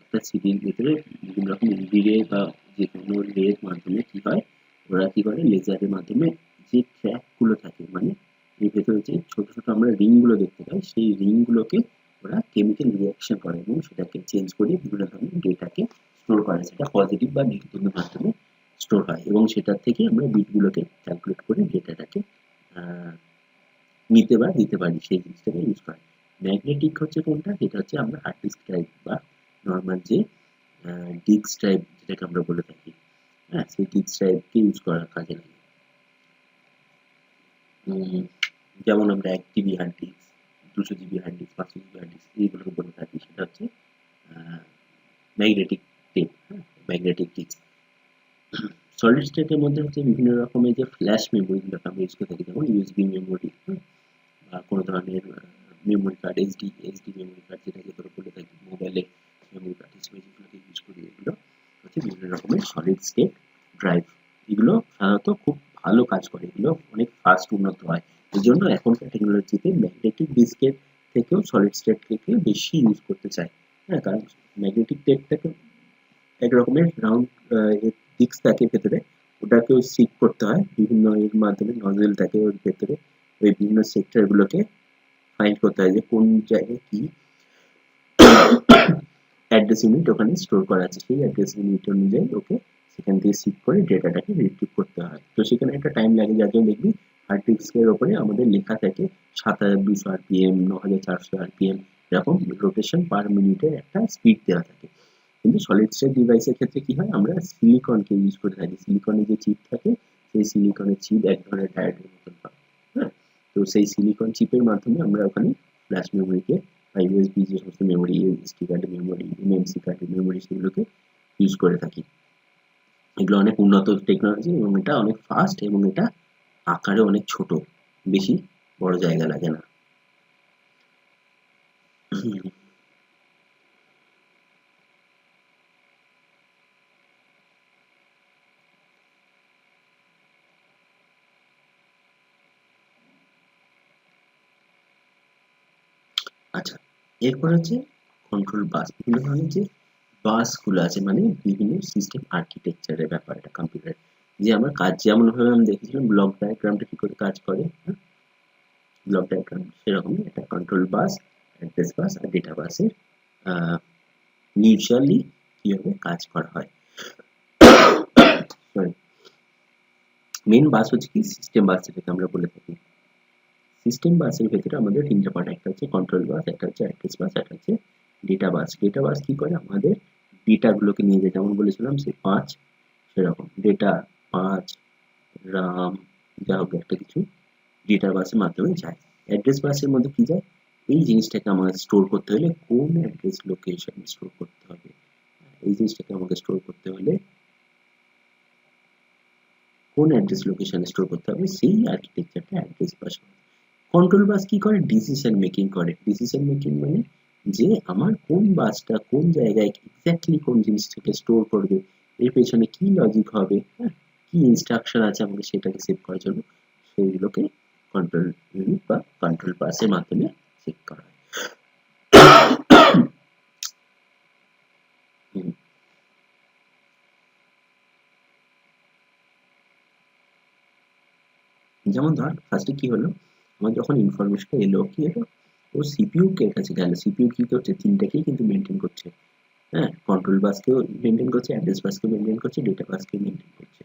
একটা সিডির ভিতরে বিভিন্ন রকম ইউভি রে বা যে কোনো রের মাধ্যমে কি হয়, ওরা কি করে, লেজারের মাধ্যমে যে ট্র্যাক গুলো থাকে, মানে এর ভেতরে যে ছোট ছোট আমরা রিং গুলো দেখতে পাই, সেই রিং গুলোকে ওরা কেমিক্যাল রিয়াকশন করে এবং সেটাকে চেঞ্জ করে বিভিন্ন ধরনের ডেটাকে স্টোর করে, সেটা পজিটিভ বা নেগেটিভের মাধ্যমে স্টোর হয়, এবং সেটার থেকে আমরা বিটগুলোকে ক্যালকুলেট করে ডেটাটাকে নিতে বা দিতে পারি, সেই জিনিসটাকে ইউজ করে। ম্যাগনেটিক হচ্ছে কোনটা, যেটা হচ্ছে আমরা হার্ড ডিস্ক ড্রাইভ বা নর্মাল যে ডিস্ক ড্রাইভ যেটাকে আমরা বলে থাকি, হ্যাঁ, সেই ডিস্ক ড্রাইভকে ইউজ করার কাজে লাগে। যেমন আমরা 1 GB hard disk, 200 GB hard disk, 500 GB hard disk এইগুলোকে বলে থাকি, সেটা হচ্ছে magnetic tape, magnetic disk. Solid স্টেটের মধ্যে হচ্ছে বিভিন্ন রকমের যে ফ্ল্যাশ মেমোরিগুলোকে আমরা ইউজ করে থাকি, যেমন ইউএসবি মেমোরি বা কোনো ধরনের memory card, SD memory card যেটাকে ধরে বলে থাকি, মোবাইলে মেমোরি কার্ড হিসেবে যেগুলোকে ইউজ করি, এগুলো হচ্ছে বিভিন্ন রকমের সলিড স্টেট ড্রাইভ। এগুলো সাধারণত খুব ভালো কাজ করে, এগুলো অনেক ফাস্ট উন্নত হয়। এই জন্য এখনকার টেকনোলজিতে ম্যাগনেটিক ডিস্কের থেকেও সলিড স্টেটকে বেশি ইউজ করতে চায়। হ্যাঁ, কারণ ম্যাগনেটিক টেপটাকে এক রকমের রাউন্ড ডিস্ক থাকে ভেতরে, ওটাকেও সিক করতে হয় বিভিন্ন এর মাধ্যমে, নজেল থাকে ওর ভেতরে, ওই বিভিন্ন সেক্টর গুলোকে ফাইন্ড করতে হয় যে কোন জায়গায় কি অ্যাড্রেস ইউনিট ওখানে স্টোর করা আছে, সেই অ্যাড্রেস ইউনিট অনুযায়ী ওকে সেখান থেকে সিক করে ডেটাটাকে রিট্রিভ করতে হয়। তো সেখানে একটা টাইম লাগে, যার জন্য দেখবি হার্ড ডিস্কের ওপরে আমাদের লেখা থাকে 7200 আরপিএম, 9400 আরপিএম, এরকম রোটেশন পার মিনিটের একটা স্পিড দেওয়া থাকে। কিন্তু সলিড স্টেট ডিভাইসের ক্ষেত্রে কি হয়, আমরা সিলিকনকে ইউজ করে থাকি। সিলিকনের যে চিপ থাকে, সেই সিলিকনের চিপ এক ধরনের ডায়োডের মতন হয়। হ্যাঁ, তো সেই সিলিকন চিপের মাধ্যমে আমরা ওখানে ফ্ল্যাশ মেমোরিকে বা ইউএসবি যে সমস্ত মেমোরি, এসডি কার্ডের মেমোরি, এমএমসি কার্ডের মেমোরি, সেগুলোকে ইউজ করে থাকি। এগুলো অনেক উন্নত টেকনোলজি এবং এটা অনেক ফাস্ট এবং এটা আকারে অনেক ছোট, বেশি বড় জায়গা লাগে না। আচ্ছা, এরপর হচ্ছে কন্ট্রোল বাস। বিভিন্ন ধরনের যে বাসগুলো আছে, মানে বিভিন্ন সিস্টেম আর্কিটেকচারের ব্যাপার এটা কম্পিউটার, যে আমার কাজ যেমন ভাবে আমি দেখেছিলাম ব্লক ডায়াগ্রামটা কি করে কাজ করে, ব্লক ডায়াগ্রাম সেরকমই একটা কন্ট্রোল বাস, অ্যাড্রেস বাস আর ডেটা বাসের মিউচুয়ালি কিভাবে কাজ করা হয়। সরি, মেন বাস হচ্ছে কি সিস্টেম বাস, যেটাকে আমরা বলে থাকি। সিস্টেম বাসের ভেতরে আমাদের তিনটা পার্ট, একটা হচ্ছে কন্ট্রোল বাস, একটা হচ্ছে অ্যাড্রেস বাস, একটা হচ্ছে ডেটা বাস। ডেটা বাস কি করে, আমাদের ডেটাগুলোকে নিয়ে যায়, যেমন বলেছিলাম সেই 5, সেরকম ডেটা 5 রাম যা হোক একটা কিছু ডেটা বাসের মাধ্যমে যায়। অ্যাড্রেস বাসের মধ্যে কি যায়, এই জিনিসটাকে আমাদের স্টোর করতে হলে কোন অ্যাড্রেস লোকেশন স্টোর করতে হবে, এই জিনিসটাকে আমাকে স্টোর করতে হলে কোন অ্যাড্রেস লোকেশন স্টোর করতে হবে, সেই আর্কিটেকচারটা অ্যাড্রেস বাস। কন্ট্রোল বাস কি করে, ডিসিশন মেকিং করে। ডিসিশন মেকিং মানে যে আমার কোন বাসটা কোন জায়গায় এক্স্যাক্টলি কোন জিনিসটাকে স্টোর করবে, এর পেছনে কি লজিক হবে, হ্যাঁ, কি ইনস্ট্রাকশন আছে আমাকে সেটাকে সেভ করার জন্য, সেইগুলোকে কন্ট্রোল ইউনিট বা কন্ট্রোল বাসের মাধ্যমে চেক করা হয়। যেমন ধর ফার্স্টে কি হলো, আমার যখন ইনফরমেশনটা এলো, কি এলো, ও সিপিইউ কে কাছে গেল, সিপিইউ কি করছে, তিনটাকেই কিন্তু মেনটেন করছে। হ্যাঁ, কন্ট্রোল বাসকেও মেনটেন করছে, অ্যাড্রেস বাসকেও মেনটেন করছে, ডেটা বাসকেও মেনটেন করছে।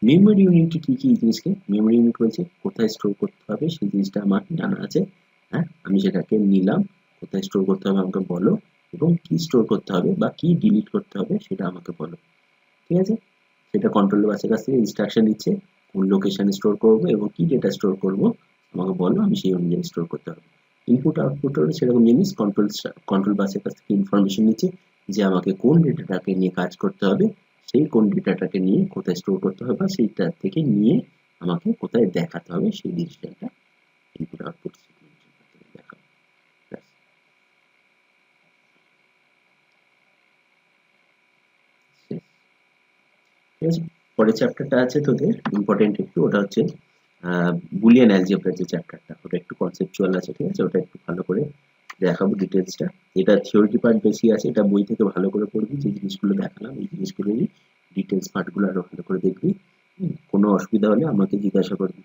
মেমোরি ইউনিট কি কি জিনিসকে, মেমোরি ইউনিট বলছে কোথায় স্টোর করতে হবে সেই জিনিসটা আমার জানা আছে। হ্যাঁ, আমি সেটাকে নিলাম, কোথায় স্টোর করতে হবে আমাকে বলো, এবং কি স্টোর করতে হবে বা কি ডিলিট করতে হবে সেটা আমাকে বলো। ঠিক আছে, সেটা কন্ট্রোল বাসের কাছ থেকে ইনস্ট্রাকশন দিচ্ছে, কোন লোকেশনে স্টোর করবো এবং কি ডেটা স্টোর করবো আমাকে বলো, আমি সেই অনুযায়ী স্টোর করতে হবে। ইনপুট আউটপুটের সেরকম জিনিস, কন্ট্রোল বাসের কাছ থেকে ইনফরমেশন নিচ্ছে যে আমাকে কোন ডেটাটাকে নিয়ে কাজ করতে হবে, সেই কোন ডেটাটাকে নিয়ে কোথায় স্টোর করতে হবে, বা সেইটা থেকে নিয়ে আমাকে কোথায় দেখাতে হবে, সেই জিনিসটা একটা ইনপুট আউটপুট দেখা। ঠিক আছে, পরের চ্যাপ্টারটা আছে তোদের ইম্পর্টেন্ট একটু, ওটা হচ্ছে বুলিয়ান অ্যালজেব্রা যে চ্যাপ্টারটা, ওটা একটু কনসেপচুয়াল আছে। ঠিক আছে, ওটা একটু ভালো করে দেখাবো ডিটেলসটা। এটা থিওরি পার্ট বেশি আছে, এটা বই থেকে ভালো করে পড়বি, যে জিনিসগুলো দেখালাম এই জিনিসগুলোরই ডিটেলস পার্টগুলো আরো ভালো করে দেখবি। কোনো অসুবিধা হলে আমাকে জিজ্ঞাসা করবি।